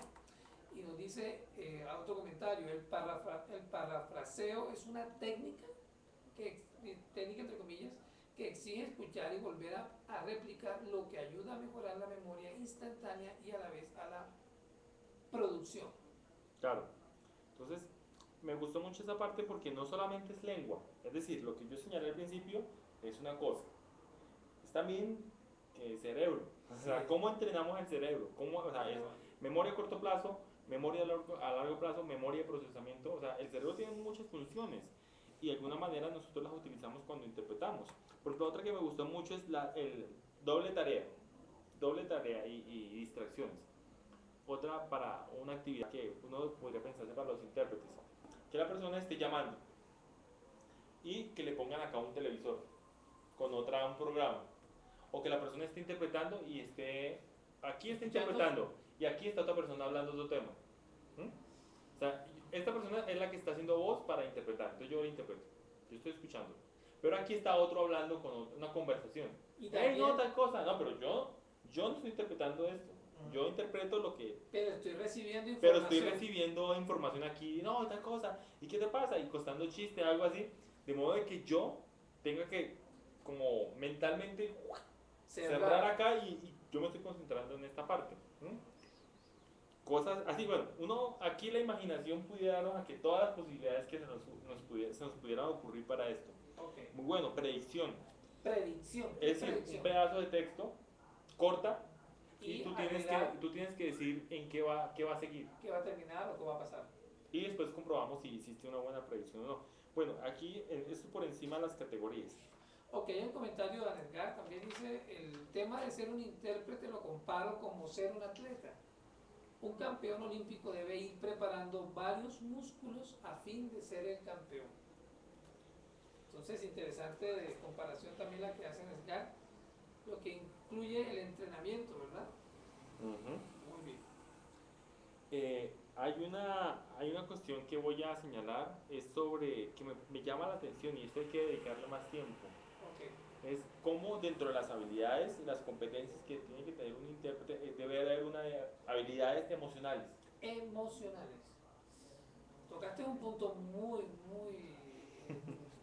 [SPEAKER 1] Y nos dice otro comentario, el parafraseo es una técnica, técnica entre comillas, que exige escuchar y volver a replicar, lo que ayuda a mejorar la memoria instantánea y a la vez a la producción.
[SPEAKER 2] Claro. Entonces, me gustó mucho esa parte porque no solamente es lengua, es decir, lo que yo señalé al principio es una cosa, es también cerebro. O sea, ¿cómo entrenamos el cerebro? O sea, es memoria a corto plazo, memoria a largo plazo, memoria de procesamiento. O sea, el cerebro tiene muchas funciones y de alguna manera nosotros las utilizamos cuando interpretamos. Por ejemplo, otra que me gustó mucho es el doble tarea y distracciones. Otra para una actividad que uno podría pensarse para los intérpretes, que la persona esté llamando y que le pongan acá un televisor con un programa, o que la persona esté interpretando y aquí está interpretando y aquí está otra persona hablando de otro tema. O sea, esta persona es la que está haciendo voz para interpretar, entonces yo lo interpreto, yo estoy escuchando, pero aquí está otro hablando con una conversación.
[SPEAKER 1] Y también,
[SPEAKER 2] No, tal cosa, no, pero yo no estoy interpretando esto, yo interpreto lo que...
[SPEAKER 1] Pero estoy recibiendo información.
[SPEAKER 2] Pero estoy recibiendo información aquí, no, tal cosa, ¿y qué te pasa? Y costando chiste, algo así, de modo de que yo tenga que, como mentalmente, cerrar acá y yo me estoy concentrando en esta parte. Cosas así, bueno, aquí la imaginación pudiera darnos a que todas las posibilidades que se nos pudieran ocurrir para esto.
[SPEAKER 1] Okay.
[SPEAKER 2] Muy bueno, predicción.
[SPEAKER 1] Predicción.
[SPEAKER 2] Es decir, un pedazo de texto corta y tú tienes que decir en qué va a seguir.
[SPEAKER 1] ¿Qué va a terminar o qué va a pasar?
[SPEAKER 2] Y después comprobamos si hiciste una buena predicción o no. Bueno, aquí esto por encima de las categorías.
[SPEAKER 1] Ok, hay un comentario de Edgar, también dice, el tema de ser un intérprete lo comparo como ser un atleta. Un campeón olímpico debe ir preparando varios músculos a fin de ser el campeón. Entonces, interesante de comparación también la que hace Edgar, lo que incluye el entrenamiento, ¿verdad?
[SPEAKER 2] Uh-huh.
[SPEAKER 1] Muy bien.
[SPEAKER 2] Hay una cuestión que voy a señalar, es sobre, que me llama la atención y esto hay que dedicarle más tiempo.
[SPEAKER 1] Ok.
[SPEAKER 2] Es cómo dentro de las habilidades y las competencias que tiene que tener un intérprete, debe haber una habilidades emocionales.
[SPEAKER 1] Emocionales. Tocaste un punto muy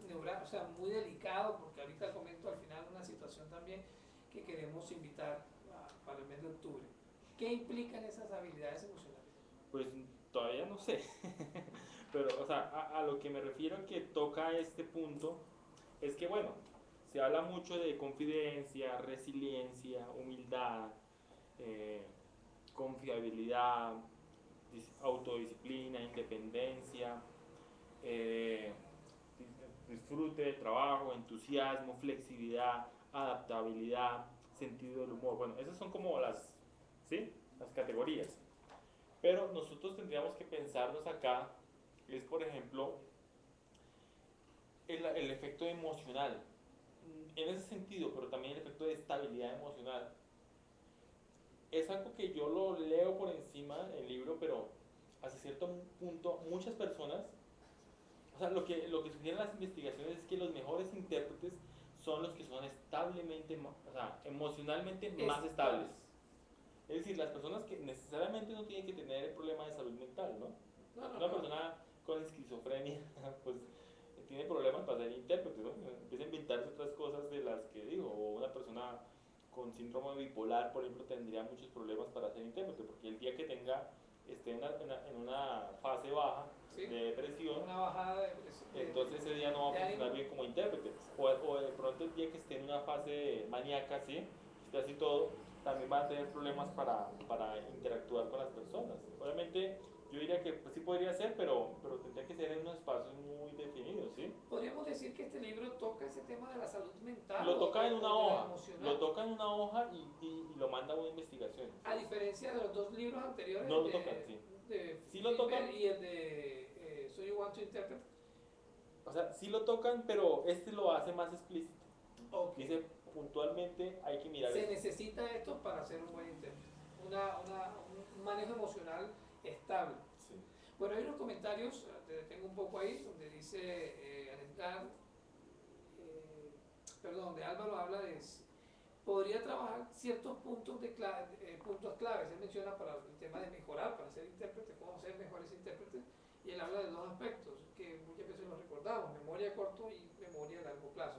[SPEAKER 1] neural, o sea, muy delicado, porque ahorita comento al final una situación también que queremos invitar para el mes de octubre. ¿Qué implican esas habilidades emocionales?
[SPEAKER 2] Pues todavía no sé, pero o sea, a lo que me refiero que toca este punto es que bueno, se habla mucho de confidencia, resiliencia, humildad, eh, confiabilidad, autodisciplina, independencia, eh, disfrute del trabajo, entusiasmo, flexibilidad, adaptabilidad, sentido del humor. Bueno, esas son como ¿sí? Las categorías. Pero nosotros tendríamos que pensarnos acá, es por ejemplo, el efecto emocional. En ese sentido, pero también el efecto de estabilidad emocional. Es algo que yo lo leo por encima del libro, pero hasta cierto punto muchas personas, o sea, lo que sugieren las investigaciones es que los mejores intérpretes son los que son establemente, o sea, emocionalmente más estables. Es decir, las personas que necesariamente no tienen que tener el problema de salud mental, ¿no? Una persona con esquizofrenia, pues tiene problemas para ser intérprete, ¿no? Empieza a inventarse otras cosas de las que digo, o una persona con síndrome bipolar, por ejemplo, tendría muchos problemas para ser intérprete, porque el día que esté en una fase baja, ¿sí?, de depresión,
[SPEAKER 1] una bajada de depresión,
[SPEAKER 2] entonces ese día no va a funcionar bien como intérprete. O de pronto el día que esté en una fase maníaca, ¿sí?, esté así todo, también va a tener problemas para interactuar con las personas. Obviamente, yo diría que pues, sí podría ser, pero tendría que ser en unos espacios muy definidos, ¿sí?
[SPEAKER 1] Podríamos decir que este libro toca ese tema de la salud mental.
[SPEAKER 2] Lo toca en una hoja, lo toca en una hoja y lo manda a una investigación.
[SPEAKER 1] A diferencia de los dos libros anteriores,
[SPEAKER 2] no lo tocan, sí. Sí lo tocan.
[SPEAKER 1] Y el de So You Want to Interpret.
[SPEAKER 2] O sea, sí lo tocan, pero este lo hace más explícito.
[SPEAKER 1] Okay.
[SPEAKER 2] Dice puntualmente hay que mirar.
[SPEAKER 1] Se necesita esto para ser un buen intérprete. Un manejo emocional estable.
[SPEAKER 2] Sí.
[SPEAKER 1] Bueno, hay unos comentarios, te detengo un poco ahí, donde dice donde Álvaro habla de podría trabajar ciertos puntos puntos claves. Él menciona para el tema de mejorar, para ser intérprete, cómo ser mejores intérpretes, y él habla de dos aspectos que muchas veces los recordamos: memoria a corto y memoria a largo plazo.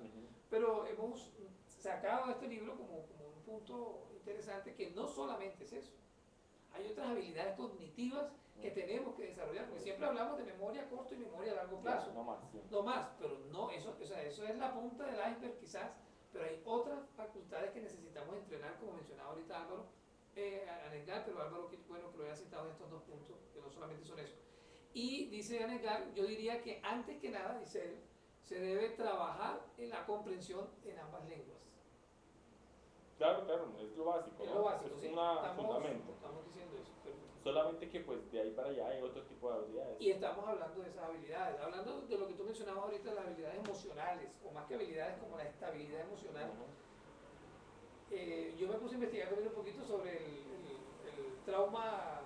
[SPEAKER 1] Pero hemos sacado de este libro como un punto interesante que no solamente es eso. Hay otras habilidades cognitivas que tenemos que desarrollar, porque siempre hablamos de memoria a corto y memoria a largo plazo.
[SPEAKER 2] No más, sí.
[SPEAKER 1] No más, pero no, eso es la punta del iceberg quizás, pero hay otras facultades que necesitamos entrenar, como mencionaba ahorita Álvaro, Anegar, pero Álvaro, bueno que lo haya citado en estos dos puntos, que no solamente son eso. Y dice Anegar, yo diría que antes que nada, dice él, se debe trabajar en la comprensión en ambas lenguas.
[SPEAKER 2] Claro, es lo básico,
[SPEAKER 1] es
[SPEAKER 2] ¿no?
[SPEAKER 1] Lo básico,
[SPEAKER 2] es
[SPEAKER 1] sí.
[SPEAKER 2] un fundamento.
[SPEAKER 1] Estamos diciendo eso.
[SPEAKER 2] Solamente que pues de ahí para allá hay otro tipo de habilidades.
[SPEAKER 1] Y estamos hablando de esas habilidades, hablando de lo que tú mencionabas ahorita, las habilidades emocionales, o más que habilidades como la estabilidad emocional. Yo me puse a investigar también un poquito sobre el trauma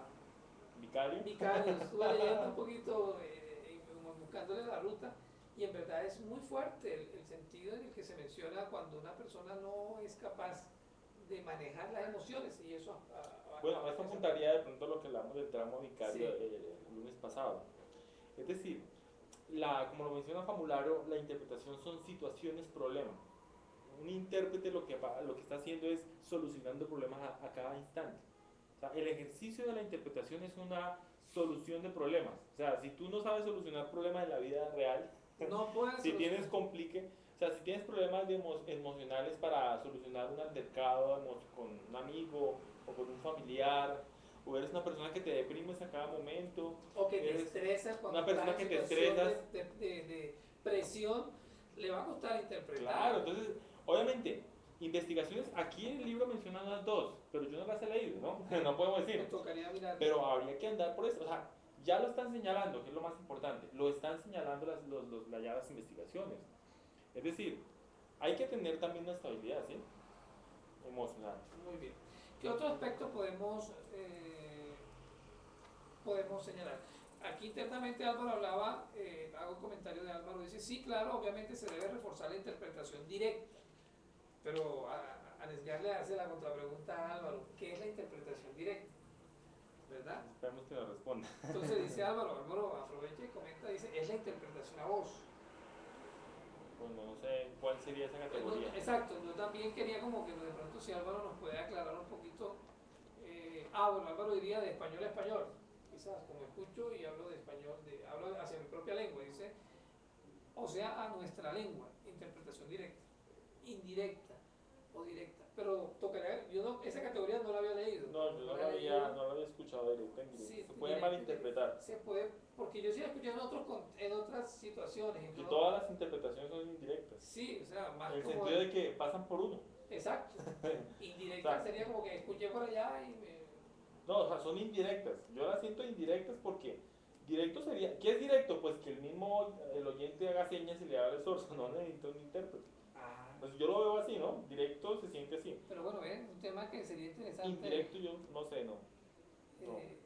[SPEAKER 1] vicario. Estuve leyendo un poquito, buscándole la ruta, y en verdad es muy fuerte el sentido en el que se menciona cuando una persona no es capaz de manejar las emociones, y eso
[SPEAKER 2] bueno, esto apuntaría de pronto a lo que hablamos del trauma vicario, sí, el lunes pasado. Es decir, como lo menciona Famularo, la interpretación son situaciones problema. Un intérprete lo que está haciendo es solucionando problemas a cada instante. O sea, el ejercicio de la interpretación es una solución de problemas. O sea, si tú no sabes solucionar problemas en la vida real,
[SPEAKER 1] no puedes
[SPEAKER 2] si tienes si tienes problemas emocionales para solucionar un altercado con un amigo o con un familiar, o eres una persona que te deprimes a cada momento,
[SPEAKER 1] o que te estresas cuando
[SPEAKER 2] una persona que te estresas
[SPEAKER 1] de presión, le va a costar interpretar.
[SPEAKER 2] Claro, entonces, obviamente, investigaciones, aquí en el libro mencionan las dos, pero yo no las he leído, ¿no? No podemos decir.
[SPEAKER 1] Me tocaría mirar.
[SPEAKER 2] Pero habría que andar por eso. O sea, ya lo están señalando, que es lo más importante. Lo están señalando las investigaciones. Es decir, hay que tener también una estabilidad, ¿sí?, emocional.
[SPEAKER 1] Muy bien. ¿Qué otro aspecto podemos podemos señalar. Aquí internamente Álvaro hablaba, hago un comentario de Álvaro, dice, sí, claro, obviamente se debe reforzar la interpretación directa, pero a arriesgarle a hacer la contrapregunta a Álvaro, ¿qué es la interpretación directa? ¿Verdad?
[SPEAKER 2] Esperemos que nos responda.
[SPEAKER 1] Entonces dice Álvaro aprovecha y comenta, dice, es la interpretación a voz.
[SPEAKER 2] Pues no sé cuál sería esa categoría.
[SPEAKER 1] Exacto, yo también quería como que de pronto si Álvaro nos puede aclarar un poquito, bueno, Álvaro diría de español a español, quizás como escucho y hablo de español, hablo hacia mi propia lengua, dice, o sea, a nuestra lengua, interpretación directa, indirecta o directa, pero tocaría, yo no, esa categoría no la había leído.
[SPEAKER 2] No, yo no la había escuchado directa en directo.
[SPEAKER 1] Sí,
[SPEAKER 2] Se puede malinterpretar.
[SPEAKER 1] Se puede, porque yo sí la escuché en otras situaciones.
[SPEAKER 2] Y todas las interpretaciones son indirectas.
[SPEAKER 1] Sí, o sea, más
[SPEAKER 2] en el
[SPEAKER 1] como
[SPEAKER 2] sentido de que pasan por uno.
[SPEAKER 1] Exacto. Indirecta sería como que escuché por allá y me...
[SPEAKER 2] No, o sea, son indirectas. Yo las siento indirectas porque directo sería... ¿Qué es directo? Pues que el oyente haga señas y le hable sordo, no necesita un intérprete. Pues yo lo veo así, ¿no? Directo se siente así.
[SPEAKER 1] Pero bueno, un tema que sería interesante.
[SPEAKER 2] Indirecto yo no sé, no.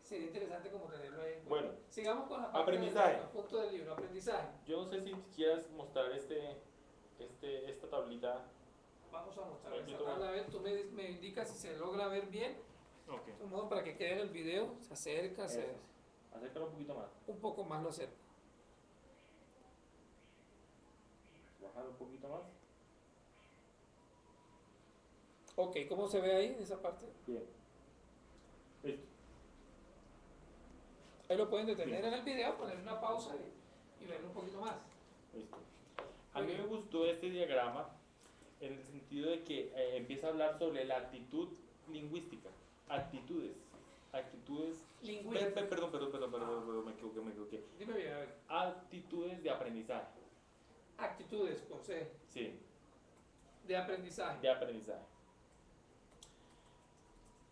[SPEAKER 1] Sería interesante como tenerlo ahí.
[SPEAKER 2] Bueno,
[SPEAKER 1] sigamos con la parte
[SPEAKER 2] aprendizaje.
[SPEAKER 1] Del punto del libro, aprendizaje.
[SPEAKER 2] Yo no sé si quieras mostrar esta tablita.
[SPEAKER 1] Vamos a mostrar esta tabla, a ver, tú me indicas si se logra ver bien.
[SPEAKER 2] Ok.
[SPEAKER 1] De modo para que quede en el video, se acerca,
[SPEAKER 2] acércalo un poquito más.
[SPEAKER 1] Un poco más lo acerco.
[SPEAKER 2] Bajar un poquito más.
[SPEAKER 1] Ok, ¿cómo se ve ahí en esa parte?
[SPEAKER 2] Bien. Listo.
[SPEAKER 1] Ahí lo pueden detener en el video, poner una pausa y verlo un poquito más.
[SPEAKER 2] Listo. A mí me gustó este diagrama en el sentido de que empieza a hablar sobre la actitud lingüística. Actitudes
[SPEAKER 1] lingüísticas.
[SPEAKER 2] Perdón, me equivoqué.
[SPEAKER 1] Dime bien, a ver.
[SPEAKER 2] Actitudes de aprendizaje.
[SPEAKER 1] Actitudes, con C.
[SPEAKER 2] Sí.
[SPEAKER 1] De aprendizaje.
[SPEAKER 2] De aprendizaje.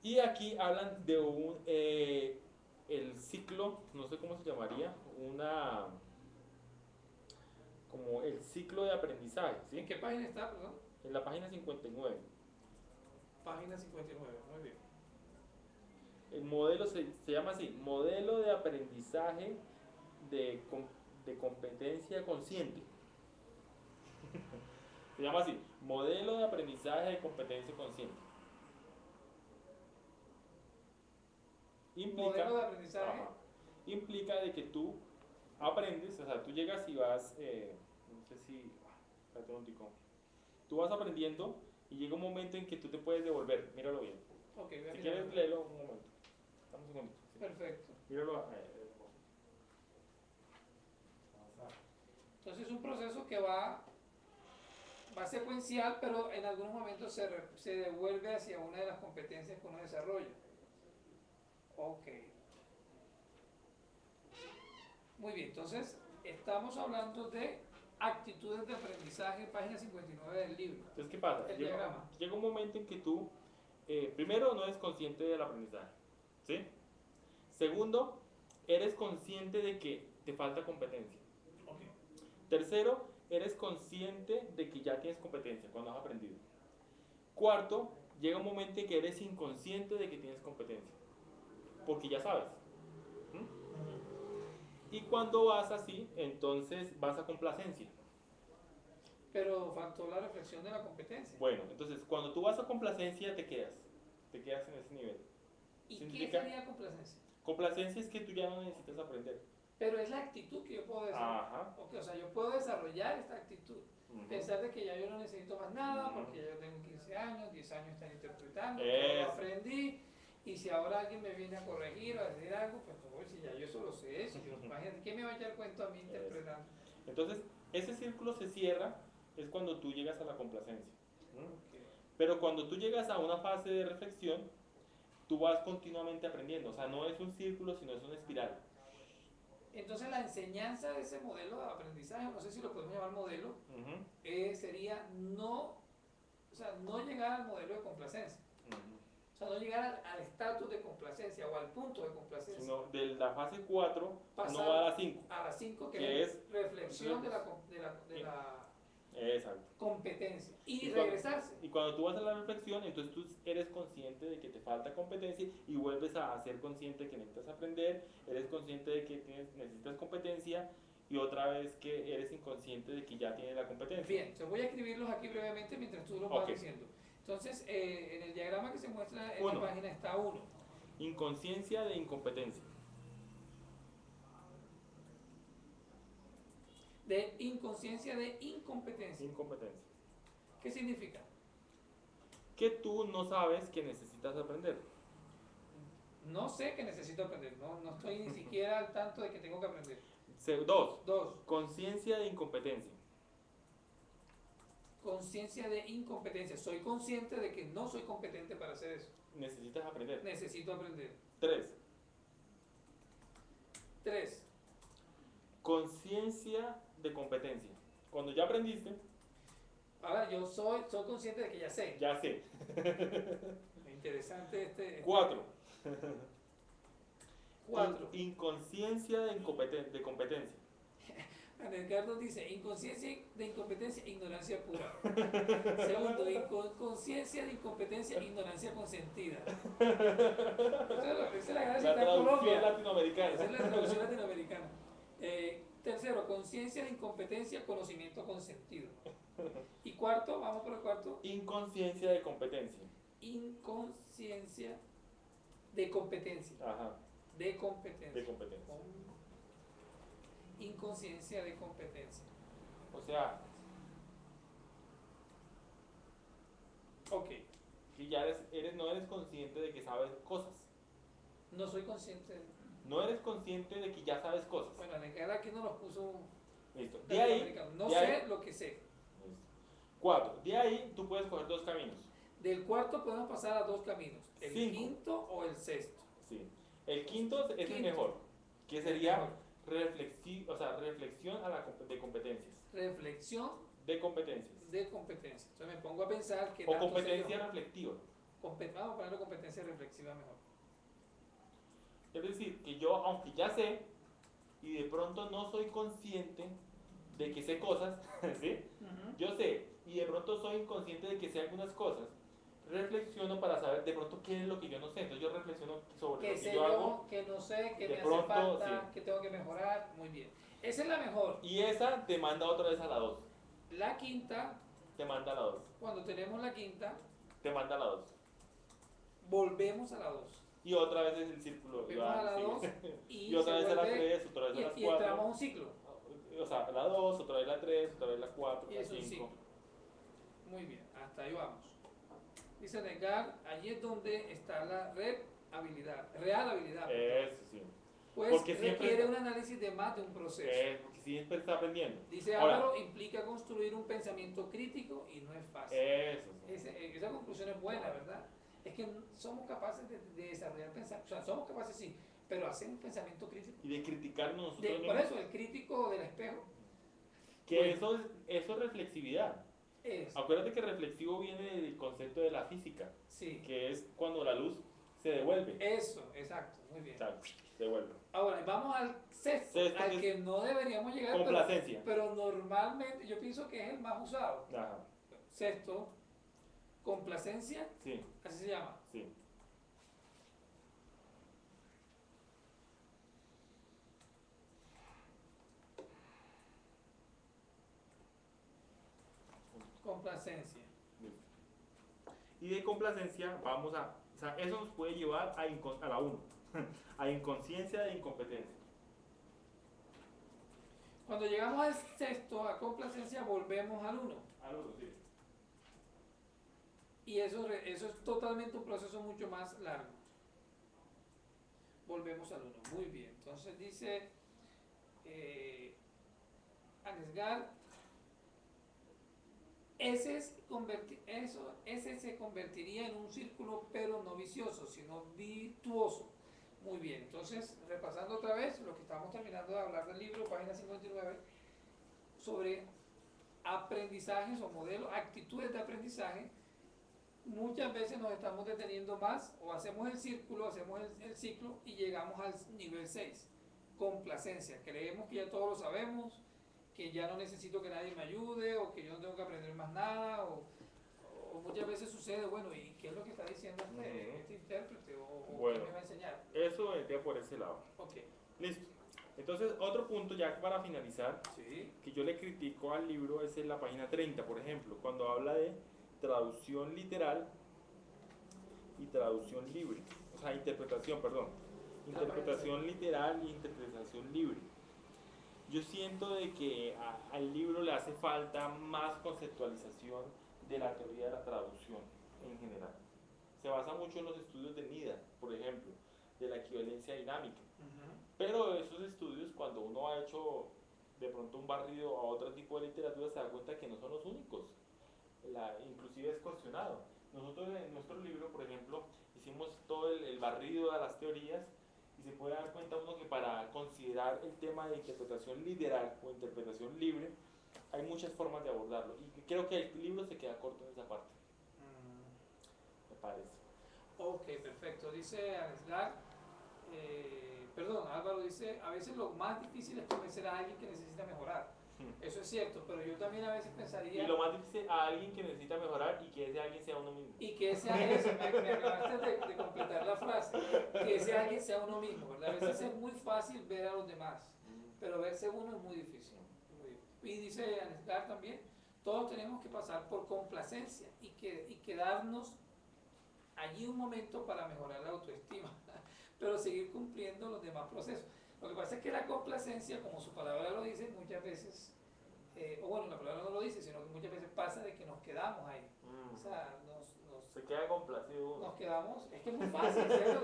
[SPEAKER 2] Y aquí hablan de el ciclo, no sé cómo se llamaría, como el ciclo de aprendizaje, ¿sí?
[SPEAKER 1] ¿En qué página está, perdón?
[SPEAKER 2] En la página 59.
[SPEAKER 1] Página 59, muy bien.
[SPEAKER 2] El modelo se llama así, modelo de aprendizaje de competencia consciente. Se llama así, modelo de aprendizaje de competencia consciente.
[SPEAKER 1] Modelo de aprendizaje.
[SPEAKER 2] Implica de que tú aprendes, o sea, tú llegas y vas, no sé si, espérate un tico. Tú vas aprendiendo y llega un momento en que tú te puedes devolver, míralo bien.
[SPEAKER 1] Okay,
[SPEAKER 2] si quieres, léelo un momento. Dame un segundito. ¿Sí?
[SPEAKER 1] Perfecto.
[SPEAKER 2] Míralo.
[SPEAKER 1] Entonces es un proceso que va secuencial, pero en algunos momentos se devuelve hacia una de las competencias que uno desarrolla. Ok. Muy bien, entonces estamos hablando de actitudes de aprendizaje, página 59 del libro.
[SPEAKER 2] Entonces, ¿qué pasa? Llega un momento en que tú, primero, no eres consciente del aprendizaje, ¿sí? Segundo, eres consciente de que te falta competencia.
[SPEAKER 1] Okay.
[SPEAKER 2] Tercero, eres consciente de que ya tienes competencia cuando has aprendido. Cuarto, llega un momento en que eres inconsciente de que tienes competencia, porque ya sabes. Y cuando vas así, entonces vas a complacencia.
[SPEAKER 1] Pero faltó la reflexión de la competencia.
[SPEAKER 2] Bueno, entonces cuando tú vas a complacencia te quedas en ese nivel.
[SPEAKER 1] ¿Y qué sería complacencia?
[SPEAKER 2] Complacencia es que tú ya no necesitas aprender.
[SPEAKER 1] Pero es la actitud que yo puedo desarrollar. Okay, o sea, yo puedo desarrollar esta actitud. Pensar de que ya yo no necesito más nada, porque ya yo tengo 15 años, 10 años están interpretando, todo aprendí. Y si ahora alguien me viene a corregir o a decir algo, pues no, si ya yo eso lo sé, si yo, imagínate, ¿qué me va a echar cuento a mí interpretando?
[SPEAKER 2] Entonces, ese círculo se cierra, es cuando tú llegas a la complacencia.
[SPEAKER 1] Okay.
[SPEAKER 2] Pero cuando tú llegas a una fase de reflexión, tú vas continuamente aprendiendo. O sea, no es un círculo, sino es una espiral.
[SPEAKER 1] Entonces, la enseñanza de ese modelo de aprendizaje, no sé si lo podemos llamar modelo, sería no llegar al modelo de complacencia. O sea, no llegar al estatus de complacencia o al punto de complacencia.
[SPEAKER 2] Sino de la fase 4 no va a la 5.
[SPEAKER 1] A la 5, que es reflexión de la
[SPEAKER 2] Exacto.
[SPEAKER 1] competencia y
[SPEAKER 2] Y cuando,
[SPEAKER 1] regresarse.
[SPEAKER 2] y cuando tú vas a la reflexión, entonces tú eres consciente de que te falta competencia y vuelves a ser consciente de que necesitas aprender, eres consciente de que necesitas competencia y otra vez que eres inconsciente de que ya tienes la competencia.
[SPEAKER 1] Bien, entonces voy a escribirlos aquí brevemente mientras tú los vas diciendo. Entonces, en el diagrama que se muestra en la página está 1.
[SPEAKER 2] Inconsciencia de incompetencia.
[SPEAKER 1] De inconsciencia de incompetencia.
[SPEAKER 2] Incompetencia.
[SPEAKER 1] ¿Qué significa?
[SPEAKER 2] Que tú no sabes que necesitas aprender.
[SPEAKER 1] No sé que necesito aprender, no estoy ni siquiera al tanto de que tengo que aprender.
[SPEAKER 2] 2. Conciencia de incompetencia.
[SPEAKER 1] Conciencia de incompetencia. Soy consciente de que no soy competente para hacer eso.
[SPEAKER 2] Necesitas aprender.
[SPEAKER 1] Necesito aprender.
[SPEAKER 2] 3.
[SPEAKER 1] 3.
[SPEAKER 2] Conciencia de competencia. Cuando ya aprendiste.
[SPEAKER 1] Ahora yo soy consciente de que ya sé.
[SPEAKER 2] Ya sé.
[SPEAKER 1] Interesante este.
[SPEAKER 2] 4.
[SPEAKER 1] 4.
[SPEAKER 2] Inconsciencia de competencia.
[SPEAKER 1] Edgardo dice, inconsciencia de incompetencia, ignorancia pura. Segundo, inconsciencia de incompetencia, ignorancia consentida. Esa es la gracia
[SPEAKER 2] La
[SPEAKER 1] de
[SPEAKER 2] traducción
[SPEAKER 1] Colombia.
[SPEAKER 2] latinoamericana.
[SPEAKER 1] Esa es la traducción latinoamericana. Tercero, conciencia de incompetencia, conocimiento consentido. Y cuarto, vamos por el cuarto.
[SPEAKER 2] Inconsciencia de competencia.
[SPEAKER 1] Inconsciencia de competencia.
[SPEAKER 2] Ajá.
[SPEAKER 1] De competencia.
[SPEAKER 2] De competencia.
[SPEAKER 1] Inconsciencia de competencia.
[SPEAKER 2] O sea,
[SPEAKER 1] ok.
[SPEAKER 2] que ya no eres consciente de que sabes cosas.
[SPEAKER 1] No soy consciente.
[SPEAKER 2] No eres consciente de que ya sabes cosas.
[SPEAKER 1] Bueno, Alejandra aquí nos los puso.
[SPEAKER 2] Listo. De ahí.
[SPEAKER 1] No sé lo que sé.
[SPEAKER 2] 4. De ahí tú puedes coger 2 caminos.
[SPEAKER 1] Del cuarto podemos pasar a 2 caminos. El
[SPEAKER 2] 5.
[SPEAKER 1] quinto o el sexto.
[SPEAKER 2] Sí. El quinto es el mejor. Que sería reflexión de competencias.
[SPEAKER 1] Reflexión
[SPEAKER 2] de competencias.
[SPEAKER 1] De competencias. Entonces me pongo a pensar que.
[SPEAKER 2] O competencia reflectiva.
[SPEAKER 1] Vamos a ponerlo competencia reflexiva mejor.
[SPEAKER 2] Es decir, que yo, aunque ya sé, y de pronto no soy consciente de que sé cosas, ¿sí? Yo sé, y de pronto soy inconsciente de que sé algunas cosas, reflexiono para saber de pronto qué es lo que yo no sé. Entonces yo reflexiono sobre lo que yo hago.
[SPEAKER 1] Que no sé, que
[SPEAKER 2] de
[SPEAKER 1] me
[SPEAKER 2] pronto,
[SPEAKER 1] hace falta,
[SPEAKER 2] sí.
[SPEAKER 1] que tengo que mejorar. Muy bien. Esa es la mejor.
[SPEAKER 2] Y esa te manda otra vez a la 2.
[SPEAKER 1] La quinta.
[SPEAKER 2] Te manda a la 2.
[SPEAKER 1] Cuando tenemos la quinta.
[SPEAKER 2] Te manda a la 2.
[SPEAKER 1] Volvemos a la 2.
[SPEAKER 2] Y otra vez es el círculo.
[SPEAKER 1] Volvemos a la 2.
[SPEAKER 2] Y otra vez a la 3, otra vez a la 4.
[SPEAKER 1] Y entramos a un ciclo.
[SPEAKER 2] O sea, la 2, otra vez la 3, otra vez la 4,
[SPEAKER 1] y
[SPEAKER 2] la
[SPEAKER 1] es
[SPEAKER 2] 5.
[SPEAKER 1] Un ciclo. Muy bien, hasta ahí vamos. Dice Edgar, allí es donde está la real habilidad.
[SPEAKER 2] Eso sí.
[SPEAKER 1] Pues
[SPEAKER 2] porque
[SPEAKER 1] requiere un análisis de más de un proceso.
[SPEAKER 2] Porque siempre está aprendiendo.
[SPEAKER 1] Dice Álvaro, implica construir un pensamiento crítico y no es fácil.
[SPEAKER 2] Eso sí.
[SPEAKER 1] Esa conclusión es buena, ¿verdad? Es que somos capaces de desarrollar pensamiento, o sea, somos capaces sí, pero hacer un pensamiento crítico.
[SPEAKER 2] Y de criticarnos nosotros mismos.
[SPEAKER 1] Por eso, el crítico del espejo.
[SPEAKER 2] Que pues, eso es reflexividad. Acuérdate que reflexivo viene del concepto de la física.
[SPEAKER 1] Sí.
[SPEAKER 2] Que es cuando la luz se devuelve.
[SPEAKER 1] Eso, exacto, muy bien.
[SPEAKER 2] Exacto, se devuelve.
[SPEAKER 1] Ahora, vamos al sexto al que no deberíamos llegar.
[SPEAKER 2] Complacencia.
[SPEAKER 1] Pero normalmente yo pienso que es el más usado.
[SPEAKER 2] Ajá.
[SPEAKER 1] Sexto, complacencia.
[SPEAKER 2] Sí.
[SPEAKER 1] Así se llama.
[SPEAKER 2] Sí.
[SPEAKER 1] Complacencia.
[SPEAKER 2] Y de complacencia vamos a... O sea, eso nos puede llevar a la 1. A inconsciencia de incompetencia.
[SPEAKER 1] Cuando llegamos al sexto, a complacencia, volvemos al 1.
[SPEAKER 2] Al 1, sí.
[SPEAKER 1] Y eso es totalmente un proceso mucho más largo. Volvemos al 1. Muy bien. Entonces dice Anesgar, ese se convertiría en un círculo, pero no vicioso, sino virtuoso. Muy bien, entonces repasando otra vez lo que estamos terminando de hablar del libro, página 59, sobre aprendizajes o modelos, actitudes de aprendizaje. Muchas veces nos estamos deteniendo más o hacemos el círculo, hacemos el ciclo y llegamos al nivel 6, complacencia. Creemos que ya todos lo sabemos, que ya no necesito que nadie me ayude, o que yo no tengo que aprender más nada, o muchas veces sucede, bueno, ¿y qué es lo que está diciendo este intérprete? ¿O
[SPEAKER 2] Bueno,
[SPEAKER 1] qué me va a enseñar?
[SPEAKER 2] eso vendría por ese lado.
[SPEAKER 1] Ok,
[SPEAKER 2] Listo. Entonces, otro punto ya para finalizar,
[SPEAKER 1] sí,
[SPEAKER 2] que yo le critico al libro es en la página 30, por ejemplo, cuando habla de traducción literal y traducción libre. O sea, interpretación, perdón. Interpretación literal y interpretación libre. Yo siento de que al libro le hace falta más conceptualización de la teoría de la traducción en general. Se basa mucho en los estudios de NIDA, por ejemplo, de la equivalencia dinámica. Pero esos estudios, cuando uno ha hecho de pronto un barrido a otro tipo de literatura, se da cuenta que no son los únicos. Inclusive es cuestionado. Nosotros en nuestro libro, por ejemplo, hicimos todo el barrido a las teorías y se puede dar cuenta uno que para considerar el tema de interpretación literal o interpretación libre, hay muchas formas de abordarlo. Y creo que el libro se queda corto en esa parte, me parece.
[SPEAKER 1] Ok, perfecto. Dice Anislar, perdón, Álvaro dice, a veces lo más difícil es convencer a alguien que necesita mejorar. Eso es cierto, pero yo también a veces pensaría...
[SPEAKER 2] Y lo más difícil a alguien que necesita mejorar y que ese alguien sea uno mismo.
[SPEAKER 1] Y que ese alguien, me acabaste de completar la frase, que ese alguien sea uno mismo, ¿verdad? A veces es muy fácil ver a los demás, pero verse uno es muy difícil. Y dice Anislar también, todos tenemos que pasar por complacencia y quedarnos allí un momento para mejorar la autoestima, pero seguir cumpliendo los demás procesos. Lo que pasa es que la complacencia, como su palabra lo dice, muchas veces, o bueno, la palabra no lo dice, sino que muchas veces pasa de que nos quedamos ahí. O sea,
[SPEAKER 2] se queda complacido.
[SPEAKER 1] Nos quedamos, es que es muy fácil, ¿cierto?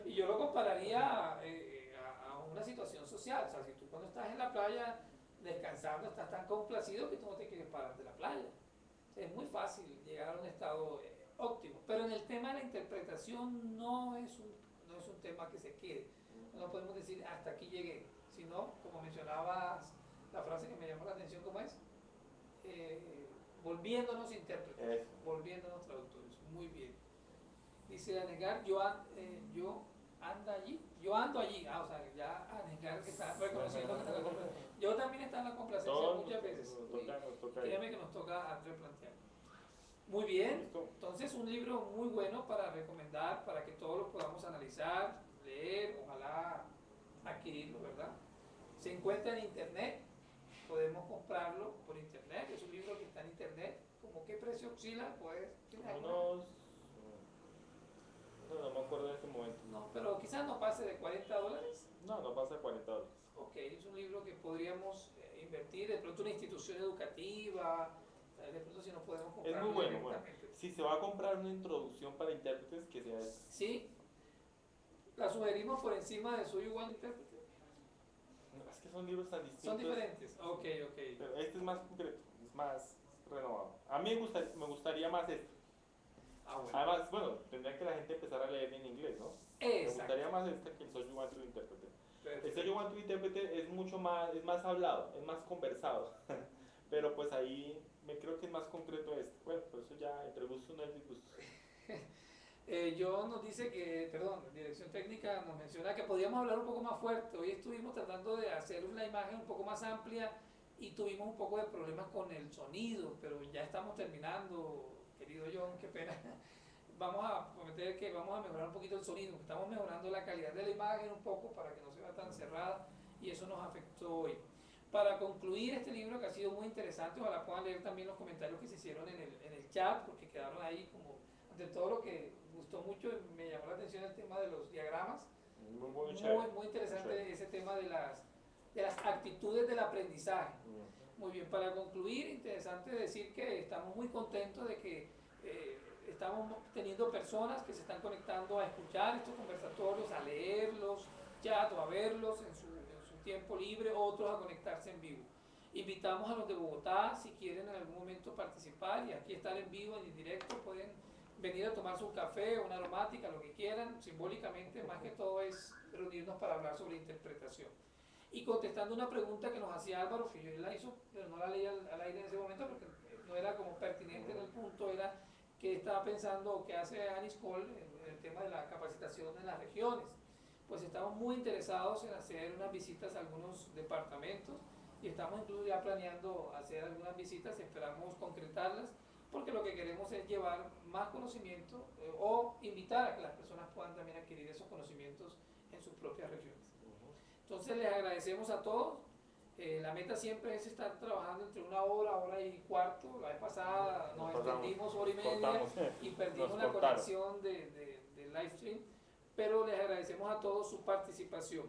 [SPEAKER 1] Y yo lo compararía a una situación social. O sea, si tú cuando estás en la playa descansando estás tan complacido que tú no te quieres parar de la playa. O sea, es muy fácil llegar a un estado óptimo. Pero en el tema de la interpretación no es un tema que se quede. No podemos decir hasta aquí llegué, sino, como mencionabas, la frase que me llamó la atención, ¿cómo es? Volviéndonos intérpretes, volviéndonos traductores. Muy bien. Dice Anegar, yo ando allí. O sea, ya Anegar que está reconociendo que está en la complacencia. Yo también está en la complacencia muchas veces. Créeme que nos toca replantear. Muy bien, entonces un libro muy bueno para recomendar, para que todos lo podamos analizar, leer, ojalá adquirirlo, ¿verdad? Se encuentra en internet, podemos comprarlo por internet, es un libro que está en internet. ¿Cómo qué precio oscila? Pues,
[SPEAKER 2] no me acuerdo en este momento.
[SPEAKER 1] No, pero quizás no pase de $40.
[SPEAKER 2] No pasa de $40.
[SPEAKER 1] Ok, es un libro que podríamos invertir, de pronto una institución educativa, de pronto si no podemos comprarlo.
[SPEAKER 2] Es muy bueno, bueno. Si se va a comprar una introducción para intérpretes, que sea esta.
[SPEAKER 1] Sí, la sugerimos por encima de So You Want Interpreter.
[SPEAKER 2] No, es que son libros tan distintos.
[SPEAKER 1] Son diferentes, ok.
[SPEAKER 2] Pero este es más concreto, es más renovado. A mí me gustaría más este.
[SPEAKER 1] Bueno.
[SPEAKER 2] Además, bueno, tendría que la gente empezar a leer en inglés, ¿no? Me gustaría más este que el So You Want to Interpret. El So You Want to Interpret es mucho más, es más hablado, es más conversado. Pero pues ahí me creo que es más concreto este. Bueno, por eso ya entre gustos no hay disgustos.
[SPEAKER 1] Yo nos dice que, perdón, Dirección Técnica nos menciona que podíamos hablar un poco más fuerte. Hoy estuvimos tratando de hacer una imagen un poco más amplia y tuvimos un poco de problemas con el sonido, pero ya estamos terminando, querido John, qué pena. Vamos a prometer que vamos a mejorar un poquito el sonido, estamos mejorando la calidad de la imagen un poco para que no se vea tan cerrada y eso nos afectó hoy. Para concluir este libro que ha sido muy interesante, ojalá puedan leer también los comentarios que se hicieron en el chat, porque quedaron ahí como de todo lo que gustó mucho, me llamó la atención el tema de los diagramas. Muy interesante ese tema de las actitudes del aprendizaje. Muy bien, para concluir, interesante decir que estamos muy contentos de que estamos teniendo personas que se están conectando a escuchar estos conversatorios, a leerlos, chat o a verlos en su tiempo libre, otros a conectarse en vivo. Invitamos a los de Bogotá, si quieren en algún momento participar, y aquí estar en vivo, en directo, pueden venir a tomarse un café, una aromática, lo que quieran, simbólicamente, más que todo es reunirnos para hablar sobre interpretación. Y contestando una pregunta que nos hacía Álvaro, que yo la hizo, pero no la leí al aire en ese momento porque no era como pertinente en el punto, era que estaba pensando o que hace Anis Cole en el tema de la capacitación en las regiones. Pues estamos muy interesados en hacer unas visitas a algunos departamentos y estamos incluso ya planeando hacer algunas visitas, esperamos concretarlas, porque lo que queremos es llevar más conocimiento o invitar a que las personas puedan también adquirir esos conocimientos en sus propias regiones. Entonces les agradecemos a todos. La meta siempre es estar trabajando entre una hora, hora y cuarto. La vez pasada nos extendimos hora y media y perdimos la conexión del live stream, pero les agradecemos a todos su participación.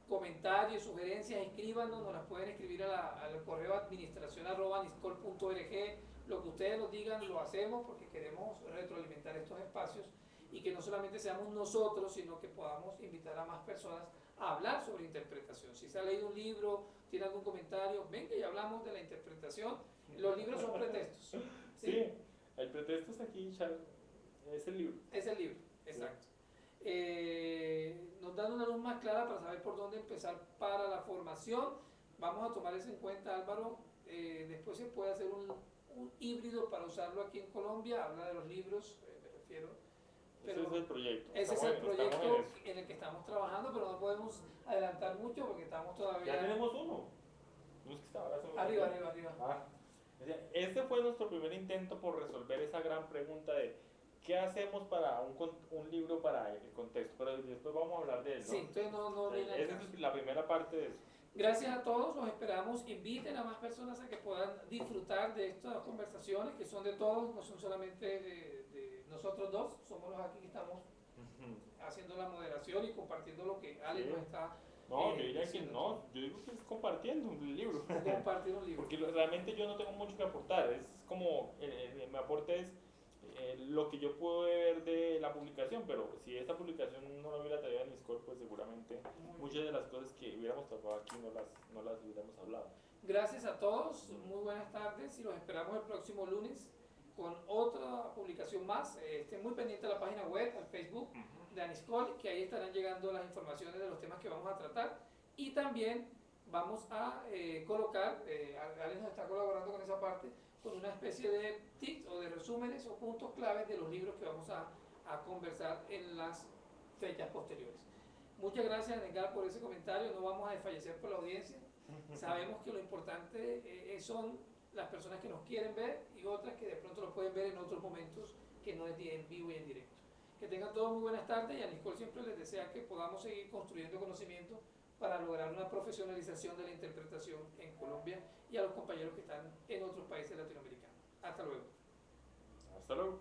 [SPEAKER 1] Comentarios, sugerencias, escríbanos, nos las pueden escribir al correo administración@niscol.org. Lo que ustedes nos digan lo hacemos porque queremos retroalimentar estos espacios y que no solamente seamos nosotros, sino que podamos invitar a más personas a hablar sobre interpretación. Si se ha leído un libro, tiene algún comentario, venga y hablamos de la interpretación. Los libros son pretextos.
[SPEAKER 2] Sí, el pretexto es aquí, es el libro.
[SPEAKER 1] Es el libro, exacto. Nos dan una luz más clara para saber por dónde empezar para la formación. Vamos a tomar eso en cuenta, Álvaro. Después se puede hacer un híbrido para usarlo aquí en Colombia. Habla de los libros, me refiero.
[SPEAKER 2] Pero ese es el proyecto.
[SPEAKER 1] Ese es el proyecto en el que estamos trabajando, pero no podemos adelantar mucho porque estamos todavía...
[SPEAKER 2] Ya tenemos uno. No es que está ahora
[SPEAKER 1] arriba.
[SPEAKER 2] Este fue nuestro primer intento por resolver esa gran pregunta de ¿qué hacemos para un libro para el contexto? Pero después vamos a hablar de él, ¿no?
[SPEAKER 1] Sí, entonces no viene
[SPEAKER 2] esa es la primera parte de eso.
[SPEAKER 1] Gracias a todos, los esperamos, inviten a más personas a que puedan disfrutar de estas conversaciones que son de todos, no son solamente de nosotros dos, somos los aquí que estamos haciendo la moderación y compartiendo lo que Ale nos está...
[SPEAKER 2] No, yo diría que no, yo digo que es compartiendo un libro.
[SPEAKER 1] Compartir un libro.
[SPEAKER 2] Porque realmente yo no tengo mucho que aportar, es como, mi aporte es lo que yo puedo ver de la publicación, pero si esta publicación no la hubiera traído a Niscol, pues seguramente muchas de las cosas que hubiéramos tratado aquí no las hubiéramos hablado.
[SPEAKER 1] Gracias a todos, muy buenas tardes y los esperamos el próximo lunes con otra publicación más. Estén muy pendientes de la página web, al Facebook de Aniscol, que ahí estarán llegando las informaciones de los temas que vamos a tratar, y también vamos a colocar, Ale nos está colaborando con esa parte, con una especie de tips o de resúmenes o puntos claves de los libros que vamos a conversar en las fechas posteriores. Muchas gracias, Edgar, por ese comentario. No vamos a desfallecer por la audiencia. Sabemos que lo importante son las personas que nos quieren ver y otras que de pronto lo pueden ver en otros momentos que no es en vivo y en directo. Que tengan todos muy buenas tardes y a Niscol siempre les desea que podamos seguir construyendo conocimiento para lograr una profesionalización de la interpretación en Colombia y a los compañeros que están en otros países latinoamericanos. Hasta luego.
[SPEAKER 2] Hasta luego.